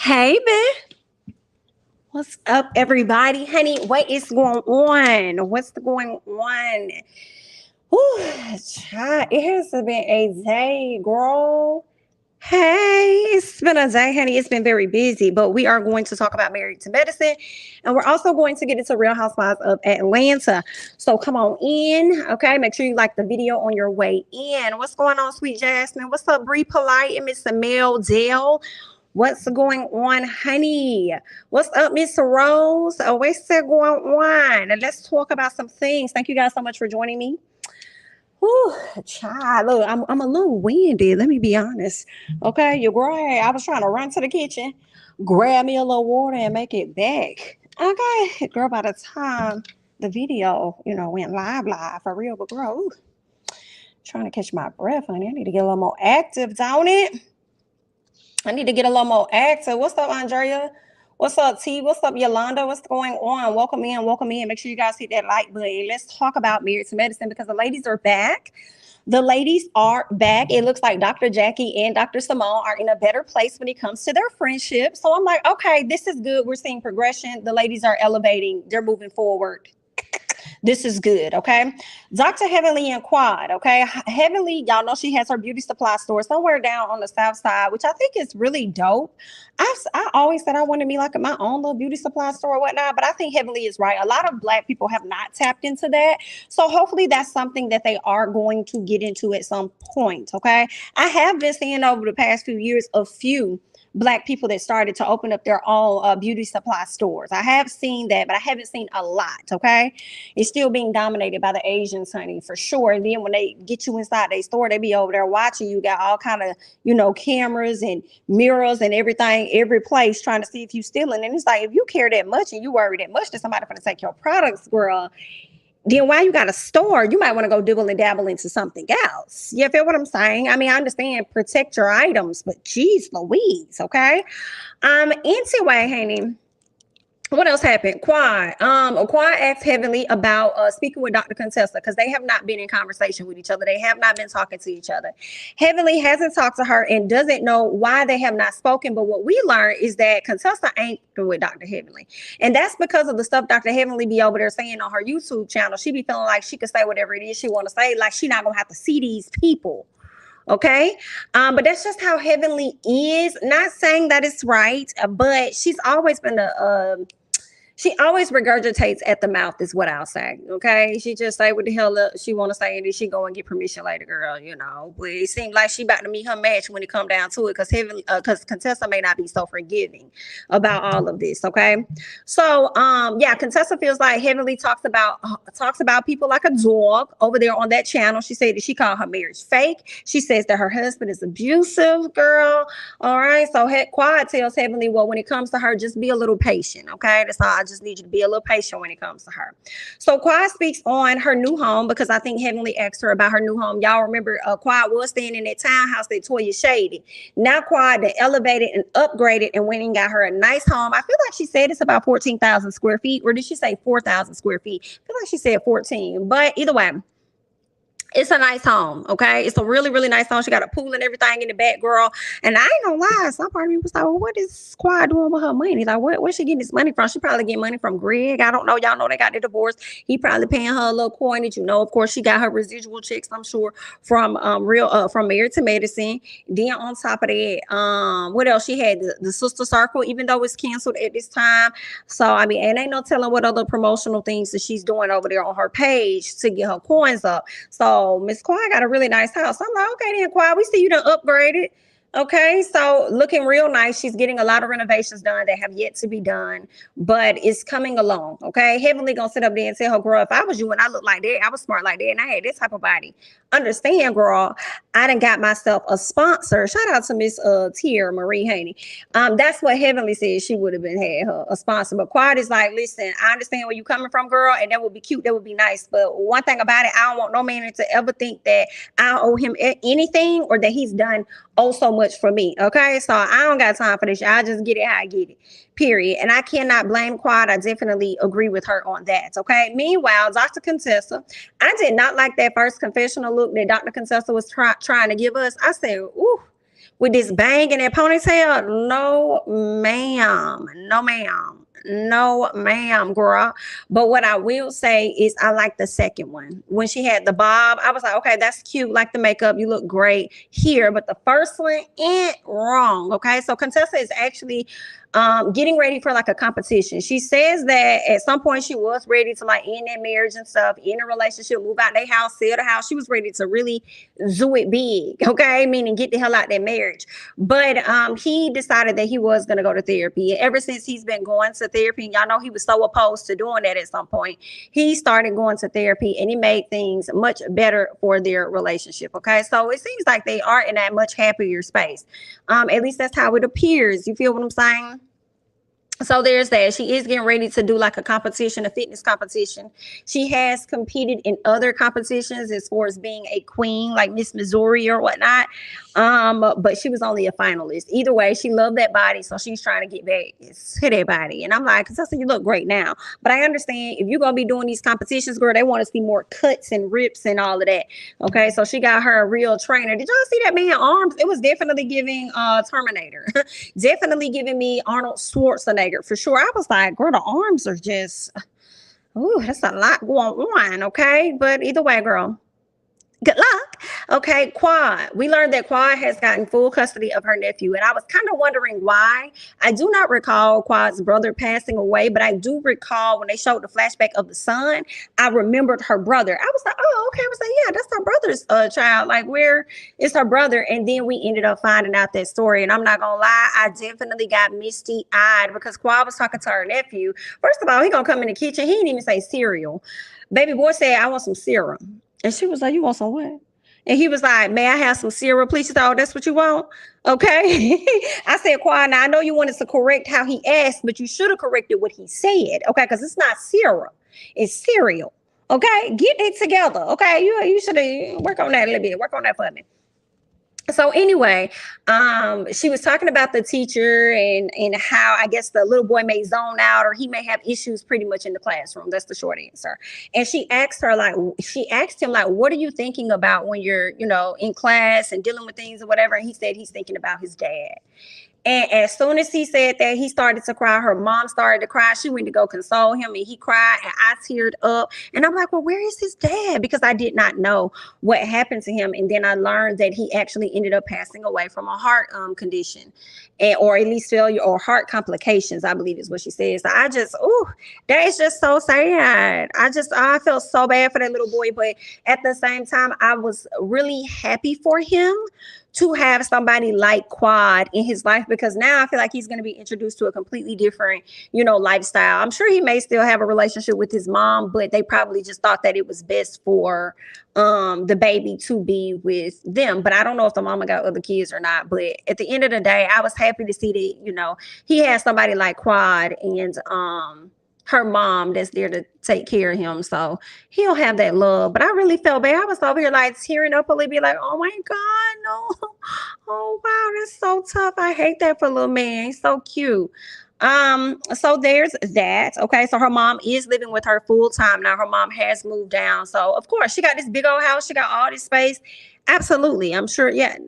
Hey, babe. What's up, everybody? Honey, what is going on? What's going on? Whew, child, it has been a day, girl. Hey, it's been a day, honey. It's been very busy, but we are going to talk about Married to Medicine, and we're also going to get into Real Housewives of Atlanta. So come on in, okay? Make sure you like the video on your way in. What's going on, sweet Jasmine? What's up, Bree Polite and Miss Mel Dale? What's going on, honey? What's up, Miss Rose? What's going on? And let's talk about some things. Thank you guys so much for joining me. Whew, child, look, I'm a little winded. Let me be honest. Okay, your girl, I was trying to run to the kitchen, grab me a little water, and make it back. Okay, girl, by the time the video, went live for real, but girl, ooh, trying to catch my breath, honey. I need to get a little more active, don't it? I need to get a little more active. What's up, Andrea? What's up, T? What's up, Yolanda? What's going on? Welcome in, welcome in. Make sure you guys hit that like button. Let's talk about Married to Medicine because the ladies are back. The ladies are back. It looks like Dr. Jackie and Dr. Simone are in a better place when it comes to their friendship. So I'm like, okay, this is good. We're seeing progression. The ladies are elevating. They're moving forward. This is good, okay? Dr. Heavenly and Quad, okay? Heavenly, y'all know she has her beauty supply store somewhere down on the south side, which I think is really dope. I always said I wanted to be like my own little beauty supply store or whatnot, but I think Heavenly is right. A lot of Black people have not tapped into that. So hopefully that's something that they are going to get into at some point, okay? I have been seeing over the past few years a few Black people that started to open up their own beauty supply stores. I have seen that, but I haven't seen a lot, okay? It's still being dominated by the Asians, honey, for sure. And then when they get you inside their store, they be over there watching you, got all kind of, cameras and mirrors and everything, every place, trying to see if you stealing. And it's like, if you care that much and you worry that much that somebody gonna take your products, girl, then why you got a store? You might want to go dibble and dabble into something else. You feel what I'm saying? I mean, I understand protect your items, but geez Louise, okay? Anyway, honey, what else happened? Quad asked Heavenly about speaking with Dr. Contessa because they have not been in conversation with each other. They have not been talking to each other. Heavenly hasn't talked to her and doesn't know why they have not spoken. But what we learned is that Contessa ain't with Dr. Heavenly. And that's because of the stuff Dr. Heavenly be over there saying on her YouTube channel. She be feeling like she can say whatever it is she want to say, like she not going to have to see these people. Okay. But that's just how Heavenly is. Not saying that it's right, but she's always been she always regurgitates at the mouth is what I'll say, okay? She just say what the hell she want to say, and then she go and get permission later, girl, But it seems like she about to meet her match when it come down to it because Contessa may not be so forgiving about all of this, okay? So, yeah, Contessa feels like Heavenly talks about people like a dog over there on that channel. She said that she called her marriage fake. She says that her husband is abusive, girl, all right? So Quad tells Heavenly, well, when it comes to her, just be a little patient, okay? That's all. I just need you to be a little patient when it comes to her. So Quad speaks on her new home because I think Heavenly asked her about her new home. Y'all remember Quad was staying in that townhouse that Toya shaded. Now Quad elevated and upgraded and went and got her a nice home. I feel like she said it's about 14,000 square feet, or did she say 4,000 square feet? I feel like she said 14, but either way, it's a nice home, okay? It's a really, really nice home. She got a pool and everything in the back, girl. And I ain't gonna lie, some part of me was like, well, what is Quad doing with her money? Like, where's she getting this money from? She probably getting money from Greg. I don't know. Y'all know they got the divorce. He probably paying her a little coinage, Of course, she got her residual checks, I'm sure, from Married to Medicine. Then on top of that, what else? She had the Sister Circle, even though it's canceled at this time. So, I mean, and ain't no telling what other promotional things that she's doing over there on her page to get her coins up. So Miss Quad got a really nice house. I'm like, okay then, Quad, we see you done upgraded. Okay, so looking real nice. She's getting a lot of renovations done that have yet to be done, but it's coming along. Okay, Heavenly gonna sit up there and tell her, girl, if I was you and I looked like that, I was smart like that, and I had this type of body. Understand, girl, I done got myself a sponsor. Shout out to Miss Tier Marie Haney. That's what Heavenly said she would have had her a sponsor. But Quad is like, listen, I understand where you coming from, girl, and that would be cute, that would be nice. But one thing about it, I don't want no man to ever think that I owe him anything or that he's done so much for me. Okay, so I don't got time for this. I just get it how I get it. Period. And I cannot blame Quad. I definitely agree with her on that. Okay. Meanwhile, Dr. Contessa, I did not like that first confessional look that Dr. Contessa was trying to give us. I said, ooh, with this bang and that ponytail. No, ma'am. No, ma'am. No, ma'am, girl. But what I will say is I like the second one. When she had the bob, I was like, okay, that's cute. Like the makeup. You look great here. But the first one ain't wrong. Okay. So Contessa is actually getting ready for like a competition. She says that at some point she was ready to like end that marriage and stuff, end a relationship, move out their house, sell the house. She was ready to really do it big, okay? Meaning get the hell out that marriage. But he decided that he was going to go to therapy. And ever since he's been going to therapy, and y'all know he was so opposed to doing that at some point, he started going to therapy and it made things much better for their relationship, okay? So it seems like they are in that much happier space. At least that's how it appears. You feel what I'm saying? So there's that. She is getting ready to do like a competition, a fitness competition. She has competed in other competitions as far as being a queen, like Miss Missouri or whatnot. But she was only a finalist. Either way, she loved that body, so she's trying to get back to that body. And I'm like, Contessa, you look great now. But I understand if you're gonna be doing these competitions, girl, they want to see more cuts and rips and all of that. Okay, so she got her a real trainer. Did y'all see that man arms? It was definitely giving Terminator. Definitely giving me Arnold Schwarzenegger for sure. I was like, girl, the arms are just, ooh, that's a lot going on. Okay, but either way, girl, good luck. Okay, Quad. We learned that Quad has gotten full custody of her nephew, and I was kind of wondering why. I do not recall Quad's brother passing away, but I do recall when they showed the flashback of the son, I remembered her brother. I was like, oh, okay. I was like, yeah, that's her brother's child. Like, where is her brother? And then we ended up finding out that story. And I'm not gonna lie, I definitely got misty-eyed because Quad was talking to her nephew. First of all, he gonna come in the kitchen. He didn't even say cereal. Baby boy said, I want some serum. And she was like, you want some what? And he was like, may I have some cereal, please? She said, oh, that's what you want? Okay. I said, Quad, now I know you wanted to correct how he asked, but you should have corrected what he said. Okay. Because it's not cereal. It's cereal. Okay. Get it together. Okay. You should work on that a little bit. Work on that for me. So anyway, she was talking about the teacher and how I guess the little boy may zone out or he may have issues pretty much in the classroom. That's the short answer. And she asked him like, what are you thinking about when you're, in class and dealing with things or whatever? And he said he's thinking about his dad. And as soon as he said that, he started to cry. Her mom started to cry. She went to go console him and he cried and I teared up. And I'm like, well, where is his dad? Because I did not know what happened to him. And then I learned that he actually ended up passing away from a heart condition or at least failure or heart complications, I believe is what she said. So that is just so sad. I felt so bad for that little boy. But at the same time, I was really happy for him to have somebody like Quad in his life, because now I feel like he's going to be introduced to a completely different, lifestyle. I'm sure he may still have a relationship with his mom, but they probably just thought that it was best for the baby to be with them. But I don't know if the mama got other kids or not. But at the end of the day, I was happy to see that, he had somebody like Quad and her mom that's there to take care of him. So he'll have that love. But I really felt bad. I was over here like tearing up a little bit like, oh my God, no. Oh wow, that's so tough. I hate that for little man. He's so cute. So there's that. Okay, so her mom is living with her full time now. Her mom has moved down. So of course she got this big old house. She got all this space. Absolutely. I'm sure. Yeah.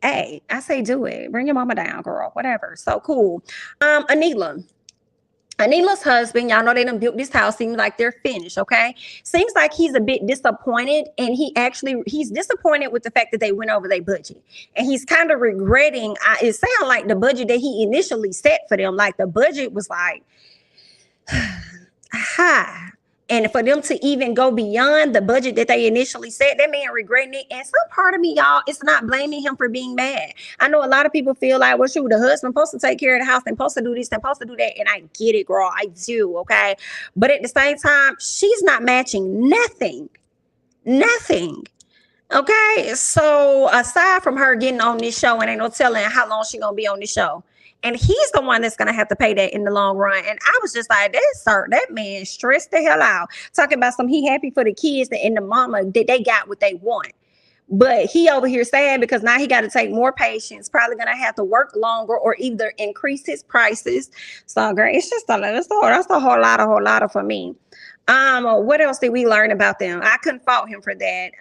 Hey, I say do it. Bring your mama down, girl. Whatever. So cool. Anila's husband, y'all know they done built this house. Seems like they're finished, okay? Seems like he's a bit disappointed, and he's disappointed with the fact that they went over their budget. And he's kind of regretting, it sounds like the budget that he initially set for them, like the budget was like high. And for them to even go beyond the budget that they initially set, that man regretting it. And some part of me, y'all, it's not blaming him for being mad. I know a lot of people feel like, well, shoot, the husband supposed to take care of the house, they're supposed to do this, they're supposed to do that. And I get it, girl. I do, okay? But at the same time, she's not matching nothing. Nothing. Okay? So aside from her getting on this show, and ain't no telling how long she's going to be on this show, and he's the one that's going to have to pay that in the long run. And I was just like, that man stressed the hell out. Talking about he happy for the kids and the mama that they got what they want. But he over here sad because now he got to take more patients, probably going to have to work longer or either increase his prices. So girl, it's a whole lot for me. What else did we learn about them? I couldn't fault him for that.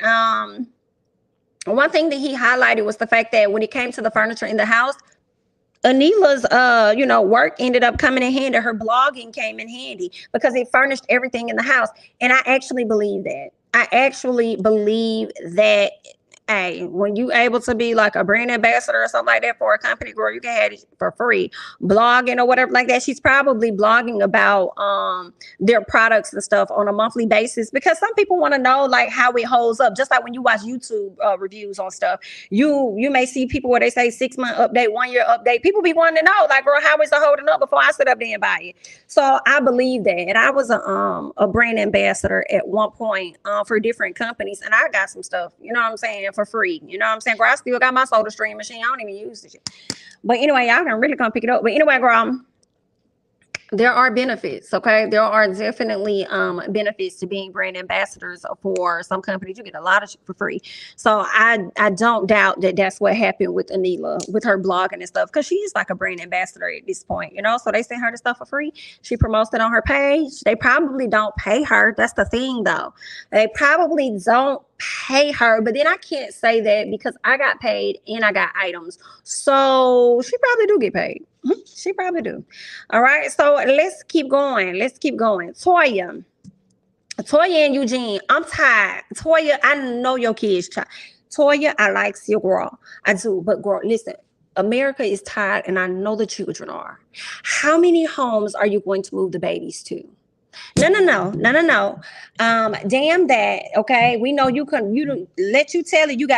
one thing that he highlighted was the fact that when it came to the furniture in the house, Anila's work ended up coming in handy. Her blogging came in handy because it furnished everything in the house. And I actually believe that. Hey, when you able to be like a brand ambassador or something like that for a company, girl, you can have it for free. Blogging or whatever like that. She's probably blogging about their products and stuff on a monthly basis because some people want to know like how it holds up. Just like when you watch YouTube reviews on stuff, you may see people where they say 6-month update, 1-year update. People be wanting to know like, girl, how is it holding up before I sit up there and buy it? So I believe that. And I was a brand ambassador at one point for different companies, and I got some stuff, you know what I'm saying, for free. You know what I'm saying? Girl, I still got my soda stream machine. I don't even use this shit. But anyway, y'all can really come pick it up. But anyway, girl, there are benefits, okay? There are definitely benefits to being brand ambassadors for some companies. You get a lot of shit for free. So I don't doubt that that's what happened with Anila, with her blogging and stuff, because she's like a brand ambassador at this point, you know? So they send her the stuff for free. She promotes it on her page. They probably don't pay her. That's the thing, though. They probably don't pay her, but then I can't say that because I got paid and I got items. So she probably do get paid. She probably do. All right. So let's keep going. Toya and Eugene. I'm tired. Toya, I know your kids, child. Toya, I like you, girl. I do. But girl, listen, America is tired and I know the children are. How many homes are you going to move the babies to? No. Damn that. Okay. We know you got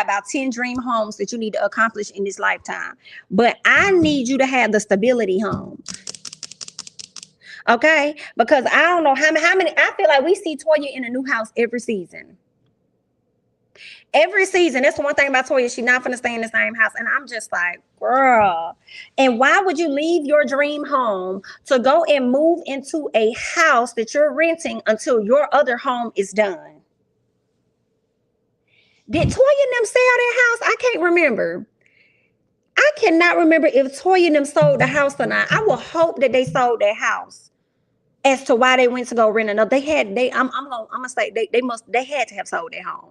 about 10 dream homes that you need to accomplish in this lifetime. But I need you to have the stability home. Okay. Because I don't know how many, I feel like we see Toya in a new house every season. Every season. That's one thing about Toya. She's not going to stay in the same house. And I'm just like, girl. And why would you leave your dream home to go and move into a house that you're renting until your other home is done? Did Toya and them sell their house? I can't remember. I cannot remember if Toya and them sold the house or not. I will hope that they sold their house as to why they went to go rent another. I'm gonna say they had to have sold their home.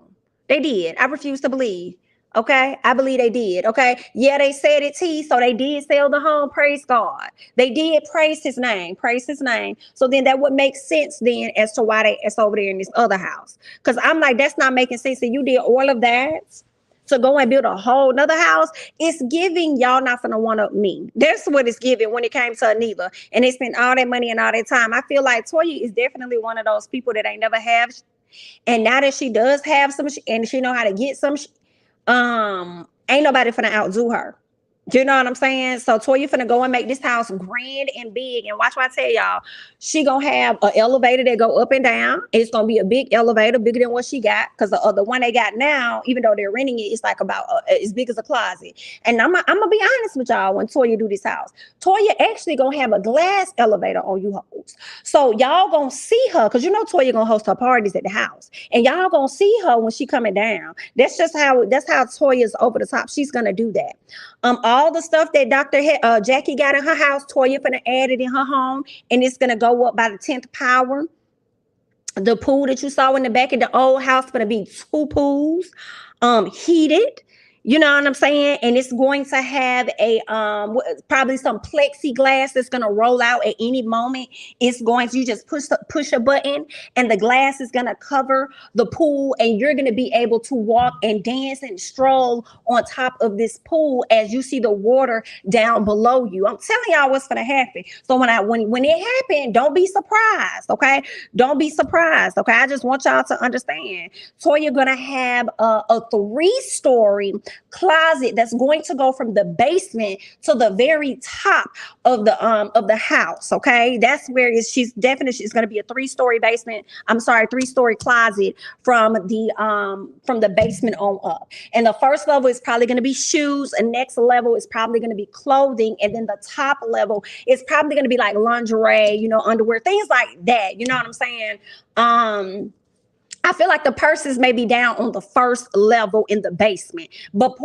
They did. I refuse to believe. Okay. I believe they did. Okay. Yeah, they said it so they did sell the home. Praise God. They did praise his name. So then that would make sense then as to why it's over there in this other house. Because I'm like, that's not making sense. And you did all of that to go and build a whole nother house. It's giving y'all not gonna want up me. That's what it's giving when it came to Anila. And they spent all that money and all that time. I feel like Toya is definitely one of those people that ain't never have. And now that she does have some and she know how to get some, ain't nobody finna outdo her. You know what I'm saying? So Toya finna go and make this house grand and big. And watch what I tell y'all. She gonna have an elevator that go up and down. It's gonna be a big elevator, bigger than what she got. Because the one they got now, even though they're renting it, it's like about as big as a closet. And I'm gonna be honest with y'all when Toya do this house. Toya actually gonna have a glass elevator on you hoes. So y'all gonna see her, because you know Toya gonna host her parties at the house. And y'all gonna see her when she coming down. That's how Toya's over the top. She's gonna do that. All the stuff that Jackie got in her house, Toya finna add it in her home, and it's gonna go up by the 10th power. The pool that you saw in the back of the old house gonna be 2 pools, heated. You know what I'm saying? And it's going to have a probably some plexiglass that's going to roll out at any moment. It's going to, you just push a button and the glass is going to cover the pool, and you're going to be able to walk and dance and stroll on top of this pool as you see the water down below you. I'm telling y'all what's going to happen. So when it happened, don't be surprised, okay? Don't be surprised, okay? I just want y'all to understand. Toya going to have a 3-story closet that's going to go from the basement to the very top of the house. Okay, that's where she's going to be a 3-story basement. 3-story closet from the basement on up. And the first level is probably going to be shoes. And next level is probably going to be clothing. And then the top level is probably going to be like lingerie, underwear, things like that. You know what I'm saying? I feel like the purses may be down on the first level in the basement, but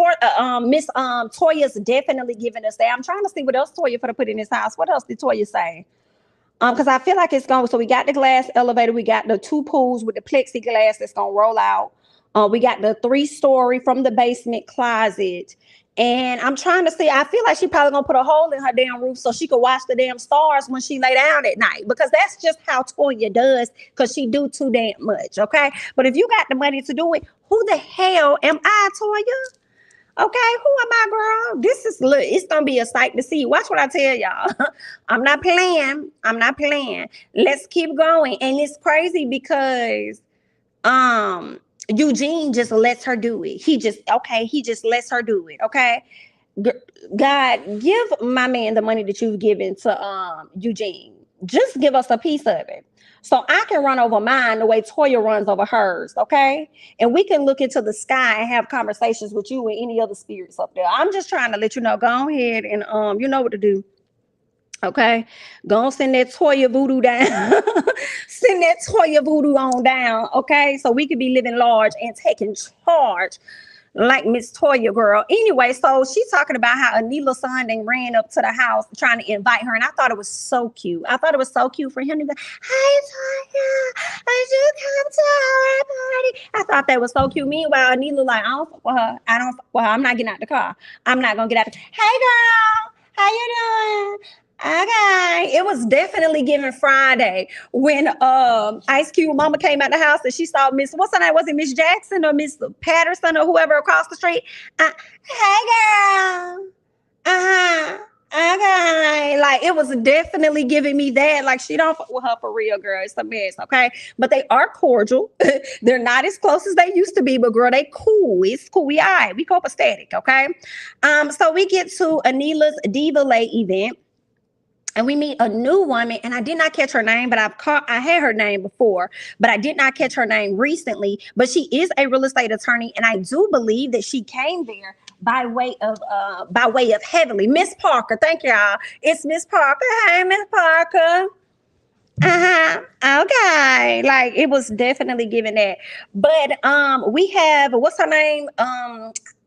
Miss Toya's definitely giving us that. I'm trying to see what else Toya put in this house. What else did Toya say? Because I feel like it's going. So we got the glass elevator, we got the 2 pools with the plexiglass that's gonna roll out. We got the 3-story from the basement closet. And I'm trying to see, I feel like she probably gonna put a hole in her damn roof so she could watch the damn stars when she lay down at night, because that's just how Toya does, because she do too damn much, okay? But if you got the money to do it, who the hell am I, Toya? Okay, who am I, girl? This is, look, it's gonna be a sight to see. Watch what I tell y'all. I'm not playing. I'm not playing. Let's keep going. And it's crazy because Eugene just lets her do it. He just lets her do it. Okay. God, give my man the money that you've given to Eugene. Just give us a piece of it, so I can run over mine the way Toya runs over hers, okay? And we can look into the sky and have conversations with you and any other spirits up there. I'm just trying to let you know, go ahead and you know what to do. Okay, go and send that Toya voodoo down. Send that Toya voodoo on down, okay? So we could be living large and taking charge like Miss Toya, girl. Anyway, so she's talking about how Anila's son ran up to the house trying to invite her, and I thought it was so cute. I thought it was so cute for him to be, "Hey Toya, did you come to our party?" I thought that was so cute. Meanwhile, Anila like, I don't fuck with her. I don't fuck with her. I'm not getting out the car. I'm not gonna get out. Hey girl, how you doing? Okay, it was definitely giving Friday when Ice Cube mama came out the house and she saw Miss, what's her name? Was it Miss Jackson or Miss Patterson or whoever across the street? Hey girl. Okay. Like, it was definitely giving me that. Like, she don't fuck with her for real, girl. It's a mess, okay? But they are cordial. They're not as close as they used to be, but girl, they cool. It's cool. We all right. We copacetic, okay? So we get to Anila's Diva Lay event. And we meet a new woman, and I did not catch her name, but I had her name before, but I did not catch her name recently. But she is a real estate attorney, and I do believe that she came there by way of Heavenly. Miss Parker, thank y'all. It's Miss Parker. Hey, Miss Parker. Okay. Like, it was definitely giving that. But we have, what's her name?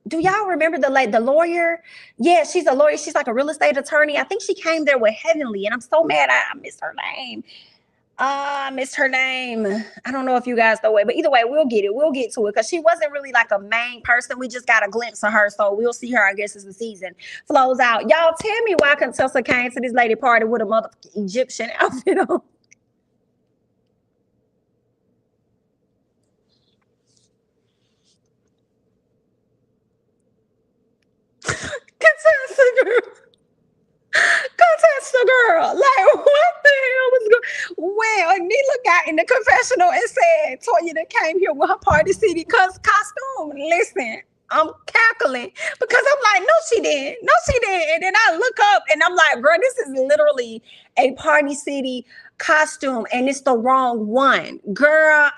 Do y'all remember the lawyer? Yeah, she's a lawyer. She's like a real estate attorney. I think she came there with Heavenly, and I'm so mad I missed her name. I missed her name. I don't know if you guys know it, but either way, we'll get it. We'll get to it, because she wasn't really like a main person. We just got a glimpse of her, so we'll see her, I guess, as the season flows out. Y'all tell me why Contessa came to this lady party with a motherfucking Egyptian outfit on. Contessa, girl. Like, what the hell was going? Well, Anila got in the confessional and said Toya that came here with her Party City costume. Listen, I'm cackling because I'm like, no, she didn't. No, she didn't. And then I look up and I'm like, girl, this is literally a Party City costume, and it's the wrong one. Girl,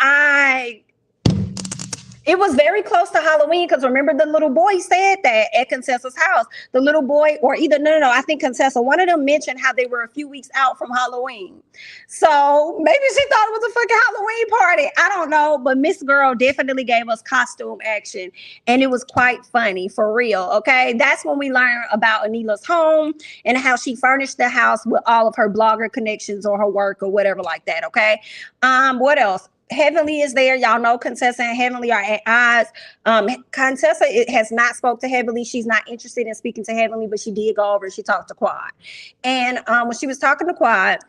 it was very close to Halloween, because remember the little boy said that at Contessa's house. The little boy, or either, no, I think Contessa, one of them mentioned how they were a few weeks out from Halloween. So maybe she thought it was a fucking Halloween party. I don't know, but Miss Girl definitely gave us costume action, and it was quite funny, for real, okay? That's when we learned about Anila's home and how she furnished the house with all of her blogger connections or her work or whatever like that, okay? What else? Heavenly is there. Y'all know Contessa and Heavenly are at odds. Contessa has not spoke to Heavenly. She's not interested in speaking to Heavenly, but she did go over and she talked to Quad. And when she was talking to Quad,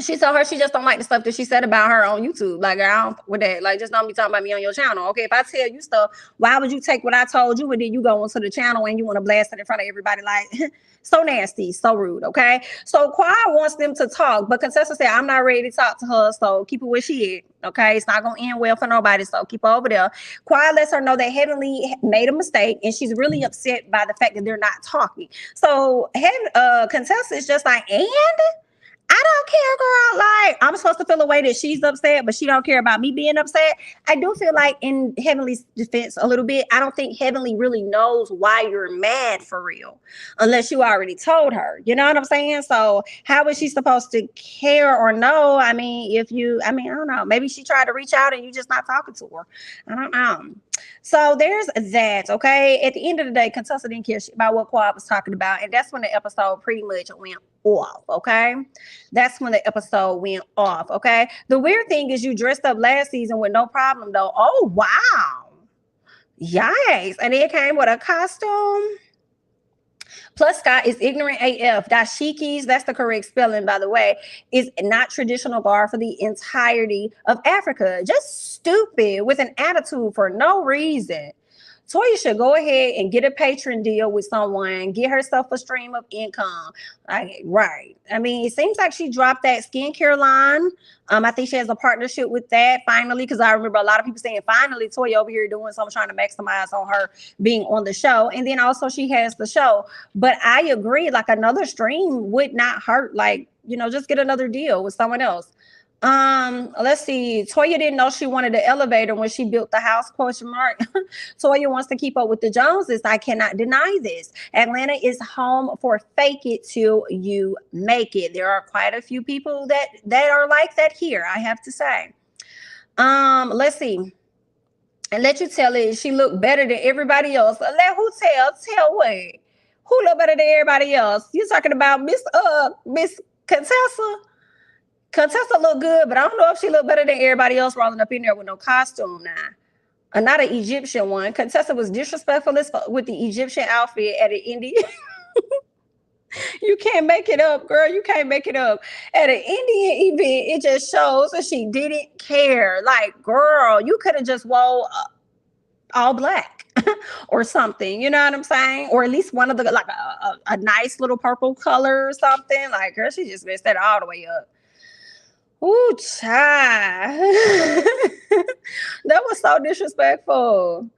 she told her she just don't like the stuff that she said about her on YouTube. Like, I don't with that. Like, just don't be talking about me on your channel. Okay, if I tell you stuff, why would you take what I told you and then you go onto the channel and you want to blast it in front of everybody? Like, so nasty, so rude. Okay, so Quad wants them to talk, but Contessa said, I'm not ready to talk to her, so keep her where she is. Okay, it's not gonna end well for nobody, so keep her over there. Quad lets her know that Heavenly made a mistake, and she's really upset by the fact that they're not talking. So Contessa is just like, and I don't care, girl. Like, I'm supposed to feel a way that she's upset, but she don't care about me being upset. I do feel like, in Heavenly's defense a little bit, I don't think Heavenly really knows why you're mad for real, unless you already told her. You know what I'm saying? So how is she supposed to care or know? I mean, I don't know. Maybe she tried to reach out and you just not talking to her. I don't know. So there's that, okay? At the end of the day, Contessa didn't care about what Quad was talking about, and that's when the episode pretty much went off, okay? That's when the episode went off, okay? The weird thing is you dressed up last season with no problem, though. Oh, wow. Yikes. And it came with a costume. Plus, Scott is ignorant AF. Dashikis, that's the correct spelling, by the way, is not traditional garb for the entirety of Africa. Just stupid with an attitude for no reason. Toya should go ahead and get a patron deal with someone, get herself a stream of income. Right. I mean, it seems like she dropped that skincare line. I think she has a partnership with that finally, because I remember a lot of people saying, finally, Toya over here doing something, trying to maximize on her being on the show. And then also she has the show. But I agree, like another stream would not hurt. Like, just get another deal with someone else. Let's see. Toya didn't know she wanted an elevator when she built the house, ? Toya wants to keep up with the Joneses. I cannot deny this. Atlanta is home for fake it till you make it. There are quite a few people that are like that here, I have to say. Let's see. And let you tell it, she looked better than everybody else. Let who tell what? Who look better than everybody else? You talking about Miss Contessa? Contessa look good, but I don't know if she look better than everybody else rolling up in there with no costume now. Not an Egyptian one. Contessa was disrespectful with the Egyptian outfit at an Indian. You can't make it up, girl. You can't make it up. At an Indian event, it just shows that she didn't care. Like, girl, you could have just wore all black or something. You know what I'm saying? Or at least one of the, like a nice little purple color or something. Like, girl, she just messed that all the way up. Ooh, child. That was so disrespectful.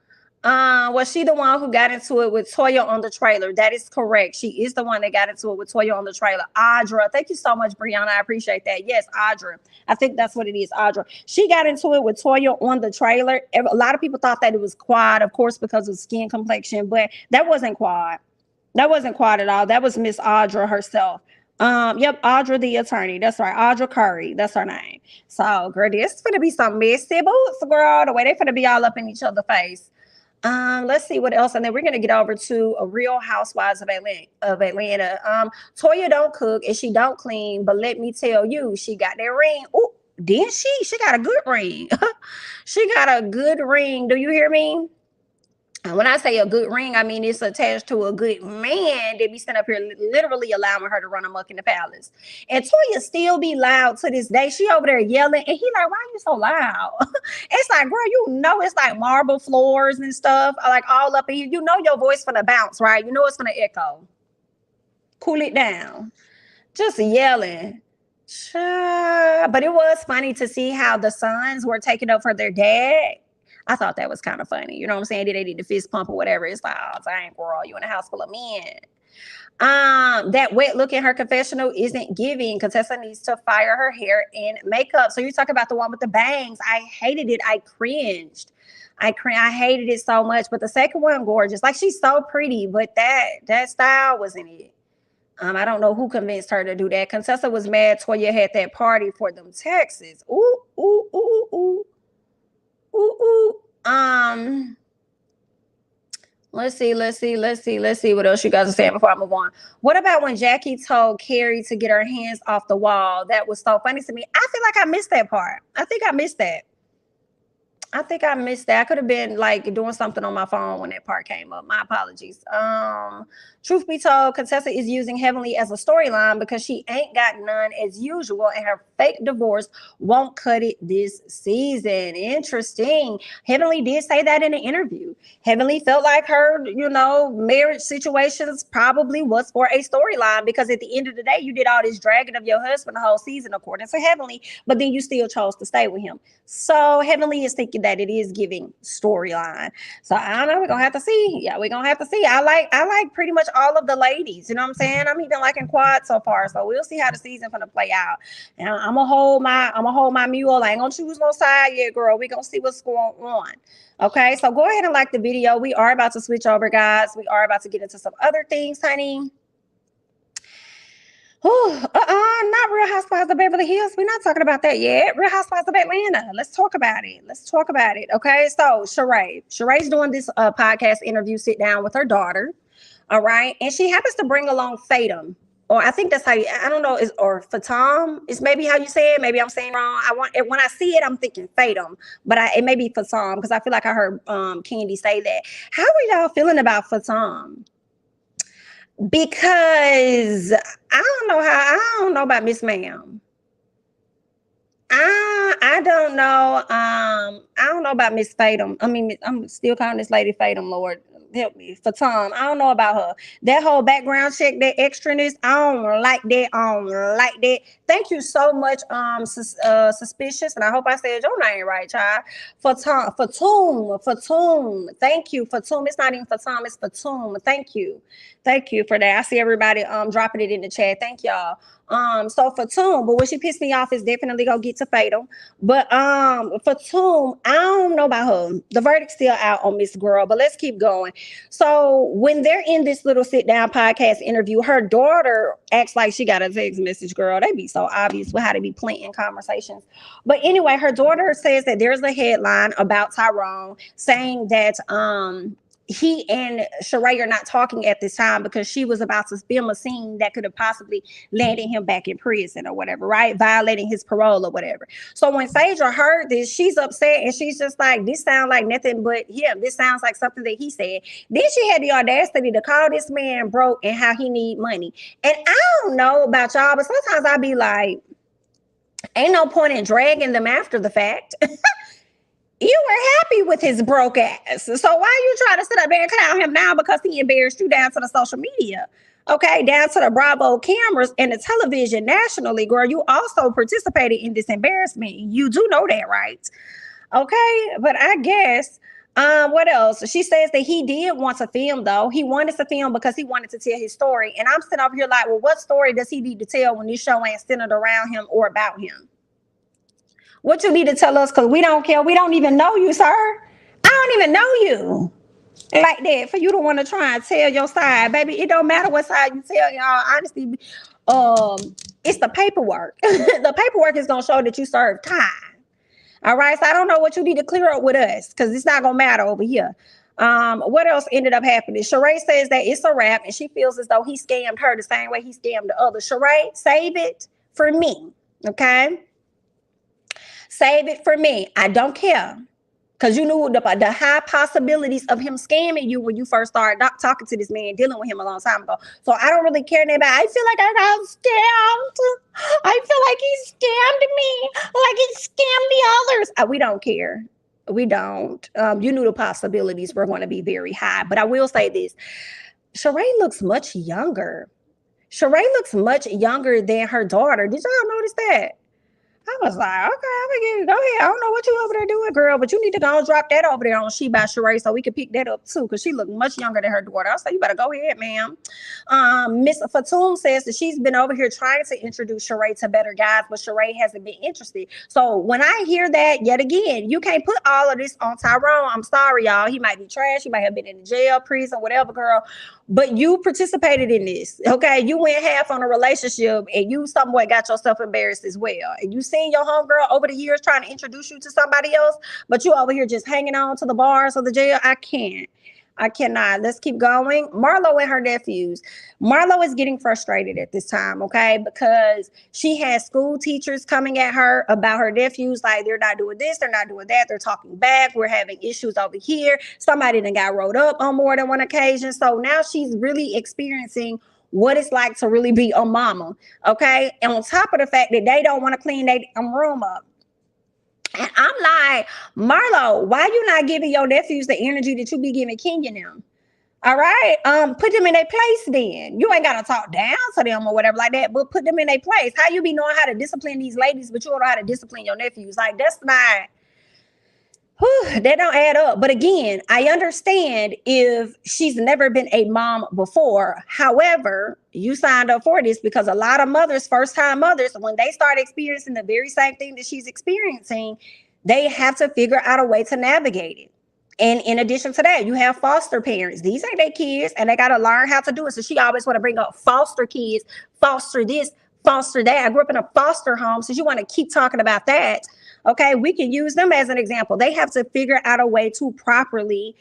Was she the one who got into it with Toya on the trailer? That is correct. She is the one that got into it with Toya on the trailer. Audra, thank you so much, Brianna. I appreciate that. Yes, Audra. I think that's what it is, Audra. She got into it with Toya on the trailer. A lot of people thought that it was Quad, of course, because of skin complexion, but that wasn't Quad. That wasn't Quad at all. That was Miss Audra herself. Yep, Audra the attorney. That's right. Audra Curry. That's her name. So, girl, this finna be some messy boots, girl. The way they finna be all up in each other's face. Let's see what else. And then we're gonna get over to a Real Housewives of Atlanta. Toya don't cook and she don't clean, but let me tell you, she got that ring. Oh, didn't she? She got a good ring. She got a good ring. Do you hear me? And when I say a good ring, I mean it's attached to a good man that be sitting up here literally allowing her to run amok in the palace. And Toya still be loud to this day. She over there yelling, and he like, why are you so loud? It's like, girl, it's like marble floors and stuff, like all up in here. You know your voice gonna bounce, right? You know it's gonna echo. Cool it down. Just yelling. But it was funny to see how the sons were taking up for their dad. I thought that was kind of funny. You know what I'm saying? They did the fist pump or whatever. It's like, oh, dang, girl, you in a house full of men. That wet look in her confessional isn't giving. Contessa needs to fire her hair and makeup. So you talk about the one with the bangs. I hated it. I cringed. I hated it so much. But the second one, gorgeous. Like, she's so pretty, but that style wasn't it. I don't know who convinced her to do that. Contessa was mad Toya had that party for them Texas. Ooh, ooh, ooh, ooh. Ooh. Let's see what else you guys are saying before I move on. What about when Jackie told Carrie to get her hands off the wall? That was so funny to me. I feel like I missed that part. I think I missed that. I could have been like doing something on my phone when that part came up. My apologies. Truth be told, Contessa is using Heavenly as a storyline because she ain't got none as usual, and her fake divorce won't cut it this season. Interesting. Heavenly did say that in an interview. Heavenly felt like her, marriage situations probably was for a storyline, because at the end of the day, you did all this dragging of your husband the whole season, according to Heavenly, but then you still chose to stay with him. So Heavenly is thinking that it is giving storyline. So I don't know. We're gonna have to see. Yeah, we're gonna have to see. I like pretty much all of the ladies. You know what I'm saying? I'm even liking Quad so far. So we'll see how the season's gonna play out. And I'm gonna hold my mule. I ain't gonna choose no side yet, girl. We're gonna see what's going on. Okay, so go ahead and like the video. We are about to switch over, guys. We are about to get into some other things, honey. Not Real Housewives of Beverly Hills. We're not talking about that yet. Real Housewives of Atlanta. Let's talk about it. Okay, so Sheree's doing this podcast interview sit down with her daughter. All right, and she happens to bring along Fatum. or I think that's how you, I don't know, is or Fatom is maybe how you say it. Maybe I'm saying wrong. I want when I see it, I'm thinking Fatum, but it may be Fatom because I feel like I heard Kandi say that. How are y'all feeling about Fatom? Because I don't know about Miss Ma'am. I don't know. I don't know about Miss Fatum. I mean, I'm still calling this lady Fatum. Lord help me. For Tom, I don't know about her. That whole background check, that extraness, I don't like that. I don't like that. Thank you so much, suspicious, and I hope I said your name right, child. Fatum. Thank you, Fatum. It's not even Fatum. It's Fatum. Thank you for that. I see everybody dropping it in the chat. Thank y'all. So Fatum, but what she pissed me off is definitely gonna get to Fatal. But Fatum, I don't know about her. The verdict's still out on Miss Girl, but let's keep going. So when they're in this little sit down podcast interview, her daughter acts like she got a text message. Girl, they be so obvious with how to be planting conversations. But anyway, her daughter says that there's a headline about Tyrone saying that he and Sheree are not talking at this time because she was about to film a scene that could have possibly landed him back in prison or whatever, right? Violating his parole or whatever. So when Phaedra heard this, she's upset and she's just like, this sounds like nothing but him. This sounds like something that he said. Then she had the audacity to call this man broke and how he need money. And I don't know about y'all, but sometimes I be like, ain't no point in dragging them after the fact. You were happy with his broke ass. So why are you trying to sit up there and clown him now because he embarrassed you down to the social media? Okay, down to the Bravo cameras and the television nationally, girl. You also participated in this embarrassment. You do know that, right? Okay, but I guess what else? She says that he did want to film, though. He wanted to film because he wanted to tell his story. And I'm sitting over here like, well, what story does he need to tell when this show ain't centered around him or about him? What you need to tell us, because we don't care. We don't even know you, sir. I don't even know you like that for you to want to try and tell your side, baby. It don't matter what side you tell, y'all. Honestly, it's the paperwork. The paperwork is going to show that you served time. All right? So I don't know what you need to clear up with us because it's not going to matter over here. What else ended up happening? Sheree says that it's a wrap and she feels as though he scammed her the same way he scammed the other. Sheree, save it for me, okay? Save it for me. I don't care. Because you knew the high possibilities of him scamming you when you first started talking to this man, dealing with him a long time ago. So I don't really care about. I feel like I got scammed. I feel like he scammed me. Like he scammed the others. We don't care. We don't. You knew the possibilities were going to be very high. But I will say this. Sheree looks much younger. Sheree looks much younger than her daughter. Did y'all notice that? I was like, okay, I'm gonna go ahead. I don't know what you over there doing, girl, but you need to go and drop that over there on She by Sheree so we can pick that up too, because she looked much younger than her daughter. I was like, you better go ahead, ma'am. Miss Fatum says that she's been over here trying to introduce Sheree to better guys, but Sheree hasn't been interested. So when I hear that, yet again, you can't put all of this on Tyrone. I'm sorry, y'all. He might be trash. He might have been in jail, prison, whatever, girl. But you participated in this, okay? You went half on a relationship and you somewhat got yourself embarrassed as well. And you seen your homegirl over the years trying to introduce you to somebody else, but you over here just hanging on to the bars of the jail. I cannot. Let's keep going. Marlo and her nephews. Marlo is getting frustrated at this time, okay? Because she has school teachers coming at her about her nephews. Like, they're not doing this, they're not doing that. They're talking back. We're having issues over here. Somebody done got rolled up on more than one occasion. So now she's really experiencing what it's like to really be a mama, okay? And on top of the fact that they don't want to clean their room up. And I'm like, Marlo, why you not giving your nephews the energy that you be giving Kenya them? All right. Put them in their place then. You ain't gotta talk down to them or whatever like that, but put them in their place. How you be knowing how to discipline these ladies, but you don't know how to discipline your nephews? Like, that's not, that don't add up. But again, I understand if she's never been a mom before. However, you signed up for this because a lot of mothers, first-time mothers, when they start experiencing the very same thing that she's experiencing, they have to figure out a way to navigate it. And in addition to that, you have foster parents. These ain't their kids, and they got to learn how to do it. So she always want to bring up foster kids, foster this, foster that. I grew up in a foster home, so you want to keep talking about that. Okay, we can use them as an example. They have to figure out a way to properly,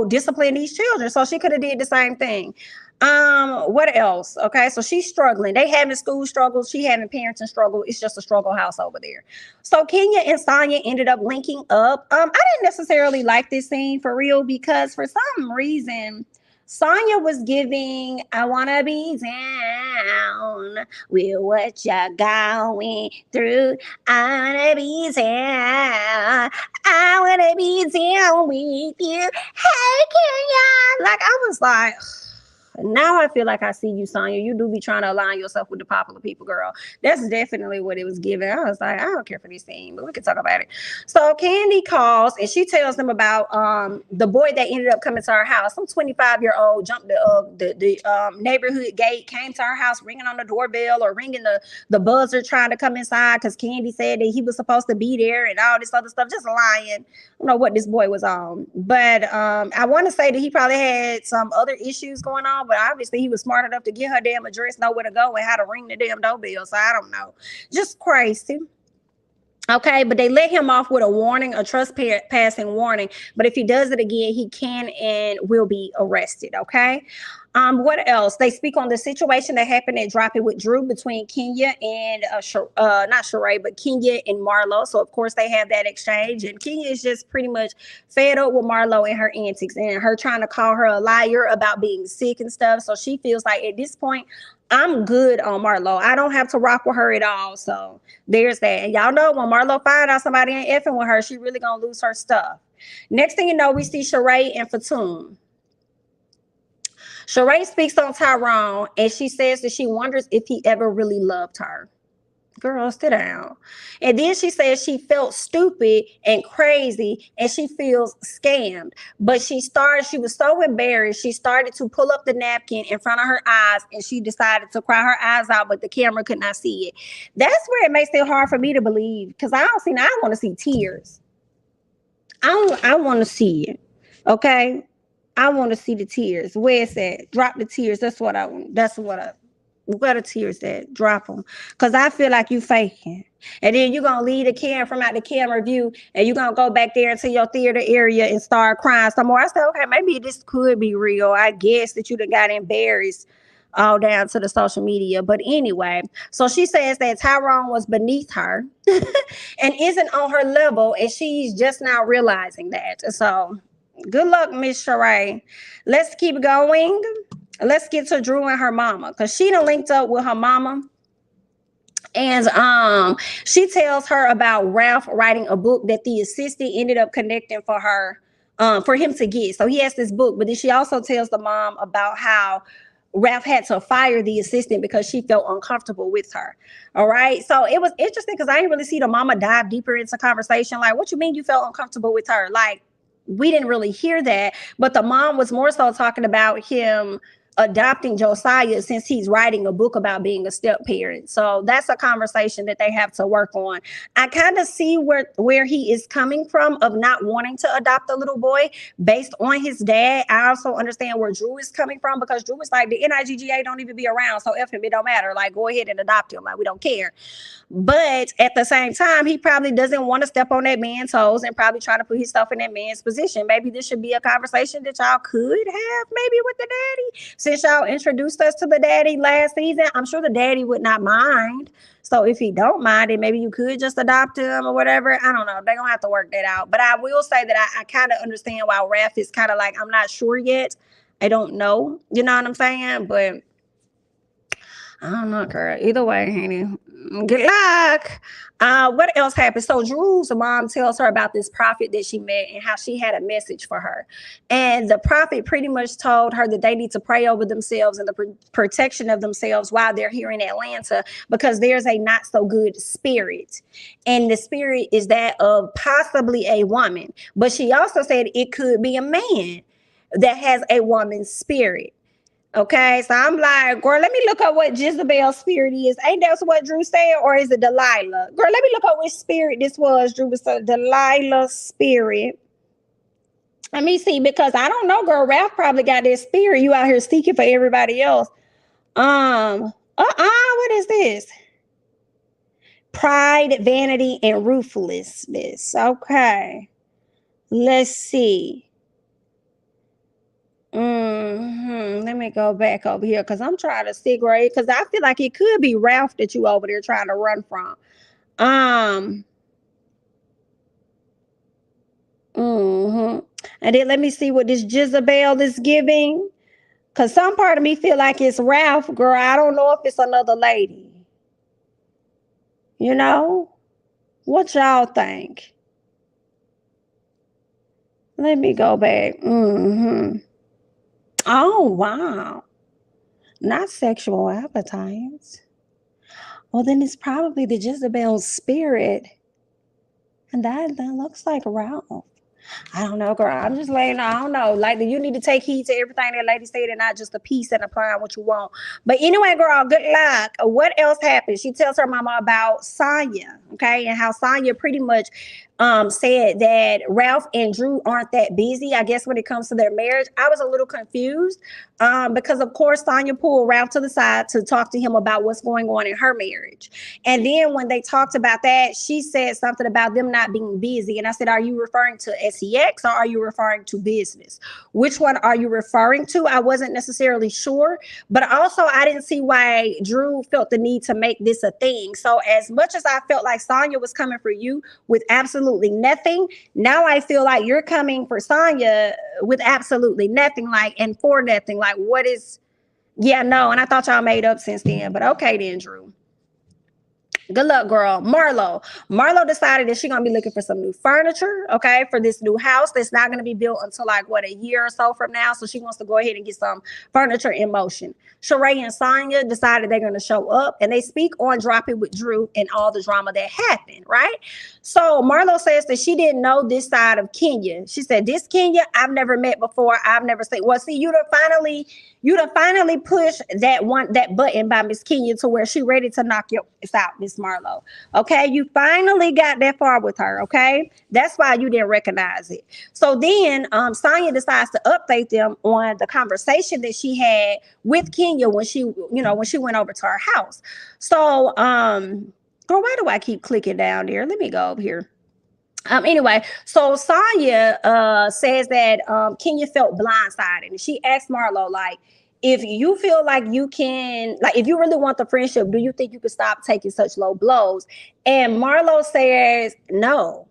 discipline these children. So she could have did the same thing. What else? Okay, so she's struggling. They having school struggles. She having parenting struggle. It's just a struggle house over there. So Kenya and Sonya ended up linking up. I didn't necessarily like this scene for real because for some reason Sonya was giving, I wanna be down with what you're going through. I wanna be down. I wanna be down with you. Hey, Kenya. Like I was like, now I feel like I see you, Sonya. You do be trying to align yourself with the popular people, girl. That's definitely what it was giving. I was like, I don't care for this thing, but we can talk about it. So Kandi calls and she tells them about the boy that ended up coming to our house. Some 25-year-old jumped the neighborhood gate, came to our house, ringing on the doorbell or ringing the buzzer, trying to come inside because Kandi said that he was supposed to be there and all this other stuff. Just lying. I don't know what this boy was on, but I want to say that he probably had some other issues going on. But obviously he was smart enough to get her damn address, know where to go and how to ring the damn doorbell. So I don't know. Just crazy. Okay, but they let him off with a warning, a trespassing warning. But if he does it again, he can and will be arrested. Okay. What else? They speak on the situation that happened at Drop It with Drew between Kenya and not Sheree, but Kenya and Marlo. So of course they have that exchange, and Kenya is just pretty much fed up with Marlo and her antics and her trying to call her a liar about being sick and stuff. So she feels like at this point, I'm good on Marlo. I don't have to rock with her at all. So there's that. And y'all know when Marlo find out somebody ain't effing with her, she really gonna lose her stuff. Next thing you know, we see Sheree and Fatum. Sheree speaks on Tyrone and she says that she wonders if he ever really loved her. Girl, sit down. And then she says she felt stupid and crazy and she feels scammed. But she was so embarrassed, she started to pull up the napkin in front of her eyes and she decided to cry her eyes out, but the camera could not see it. That's where it makes it hard for me to believe because I want to see tears. I want to see it. Okay? I want to see the tears. Where it's at? Drop the tears. That's what I want. Where the tears at? Drop them. Because I feel like you faking. And then you're going to leave the camera from out the camera view and you're going to go back there into your theater area and start crying some more. I said, okay, maybe this could be real. I guess that you done got embarrassed all down to the social media. But anyway, so she says that Tyrone was beneath her and isn't on her level. And she's just now realizing that. So good luck, Miss Sheree. Let's keep going. Let's get to Drew and her mama because she done linked up with her mama. And she tells her about Ralph writing a book that the assistant ended up connecting for her, for him to get. So he has this book, but then she also tells the mom about how Ralph had to fire the assistant because she felt uncomfortable with her. All right. So it was interesting because I didn't really see the mama dive deeper into conversation. Like, what you mean you felt uncomfortable with her? Like, we didn't really hear that, but the mom was more so talking about him adopting Josiah since he's writing a book about being a step parent. So that's a conversation that they have to work on. I kind of see where he is coming from of not wanting to adopt a little boy based on his dad. I also understand where Drew is coming from because Drew is like, the NIGGA don't even be around, so F him, it don't matter. Like, go ahead and adopt him. Like, we don't care. But at the same time, he probably doesn't want to step on that man's toes and probably try to put himself in that man's position. Maybe this should be a conversation that y'all could have maybe with the daddy. Since y'all introduced us to the daddy last season, I'm sure the daddy would not mind. So if he don't mind it, maybe you could just adopt him or whatever. I don't know. They're going to have to work that out. But I will say that I kind of understand why Raph is kind of like, I'm not sure yet. I don't know. You know what I'm saying? But I don't know, girl. Either way, honey, good luck. What else happened? So Drew's mom tells her about this prophet that she met and how she had a message for her. And the prophet pretty much told her that they need to pray over themselves and the protection of themselves while they're here in Atlanta because there's a not so good spirit. And the spirit is that of possibly a woman. But she also said it could be a man that has a woman's spirit. Okay, so I'm like, girl, let me look up what Jezebel's spirit is. Ain't that what Drew said, or is it Delilah? Girl, let me look up which spirit this was. Drew was Delilah's spirit. Let me see, because I don't know, girl. Ralph probably got that spirit. You out here seeking for everybody else. What is this? Pride, vanity, and ruthlessness. Okay, let's see. Let me go back over here because I'm trying to see right because I feel like it could be Ralph that you over there trying to run from. And then let me see what this Jezebel is giving. Cause some part of me feel like it's Ralph, girl. I don't know if it's another lady. You know? What y'all think? Let me go back. Oh, wow. Not sexual appetites. Well, then it's probably the Jezebel's spirit. And that looks like Ralph. I don't know, girl. I'm just laying. I don't know. Like, you need to take heed to everything that lady said and not just a piece and applying what you want. But anyway, girl, good luck. What else happened? She tells her mama about Sonya, okay, and how Sonya pretty much said that Ralph and Drew aren't that busy. I guess when it comes to their marriage, I was a little confused because, of course, Sonya pulled Ralph to the side to talk to him about what's going on in her marriage. And then when they talked about that, she said something about them not being busy. And I said, are you referring to sex or are you referring to business? Which one are you referring to? I wasn't necessarily sure, but also I didn't see why Drew felt the need to make this a thing. So as much as I felt like Sonya was coming for you with absolutely nothing, now I feel like you're coming for Sonya with absolutely nothing, like, and for nothing. Like, what is, yeah, no. And I thought y'all made up since then, but okay then, Drew. Good luck, girl. Marlo decided that she's going to be looking for some new furniture, okay, for this new house that's not going to be built until like, what, a year or so from now. So she wants to go ahead and get some furniture in motion. Sheree and Sonya decided they're going to show up and they speak on Drop It with Drew and all the drama that happened, right? So Marlo says that she didn't know this side of Kenya. She said, this Kenya, I've never met before. I've never seen. Well, see, you'd have finally pushed that button by Miss Kenya to where she ready to knock your ass out, Miss Marlo. Okay, you finally got that far with her. Okay, that's why you didn't recognize it. So then, Sonya decides to update them on the conversation that she had with Kenya when she went over to her house. So, girl, why do I keep clicking down there? Let me go over here. Anyway, so Sonya says that Kenya felt blindsided, and she asked Marlo, like, if you feel like you can, like, if you really want the friendship, do you think you could stop taking such low blows? And Marlo says no.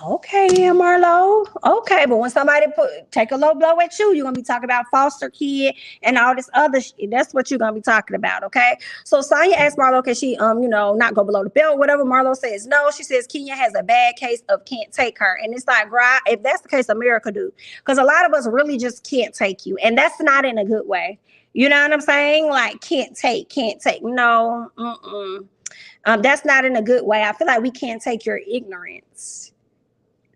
Okay, yeah, Marlo. Okay, but when somebody take a low blow at you, you're gonna be talking about foster kid and all this other shit. That's what you're gonna be talking about, okay? So Sonya asked Marlo, can she not go below the belt, whatever. Marlo says no. She says Kenya has a bad case of can't take her. And it's like, right, if that's the case, America do. Because a lot of us really just can't take you. And that's not in a good way. You know what I'm saying? Like, can't take. No, that's not in a good way. I feel like we can't take your ignorance.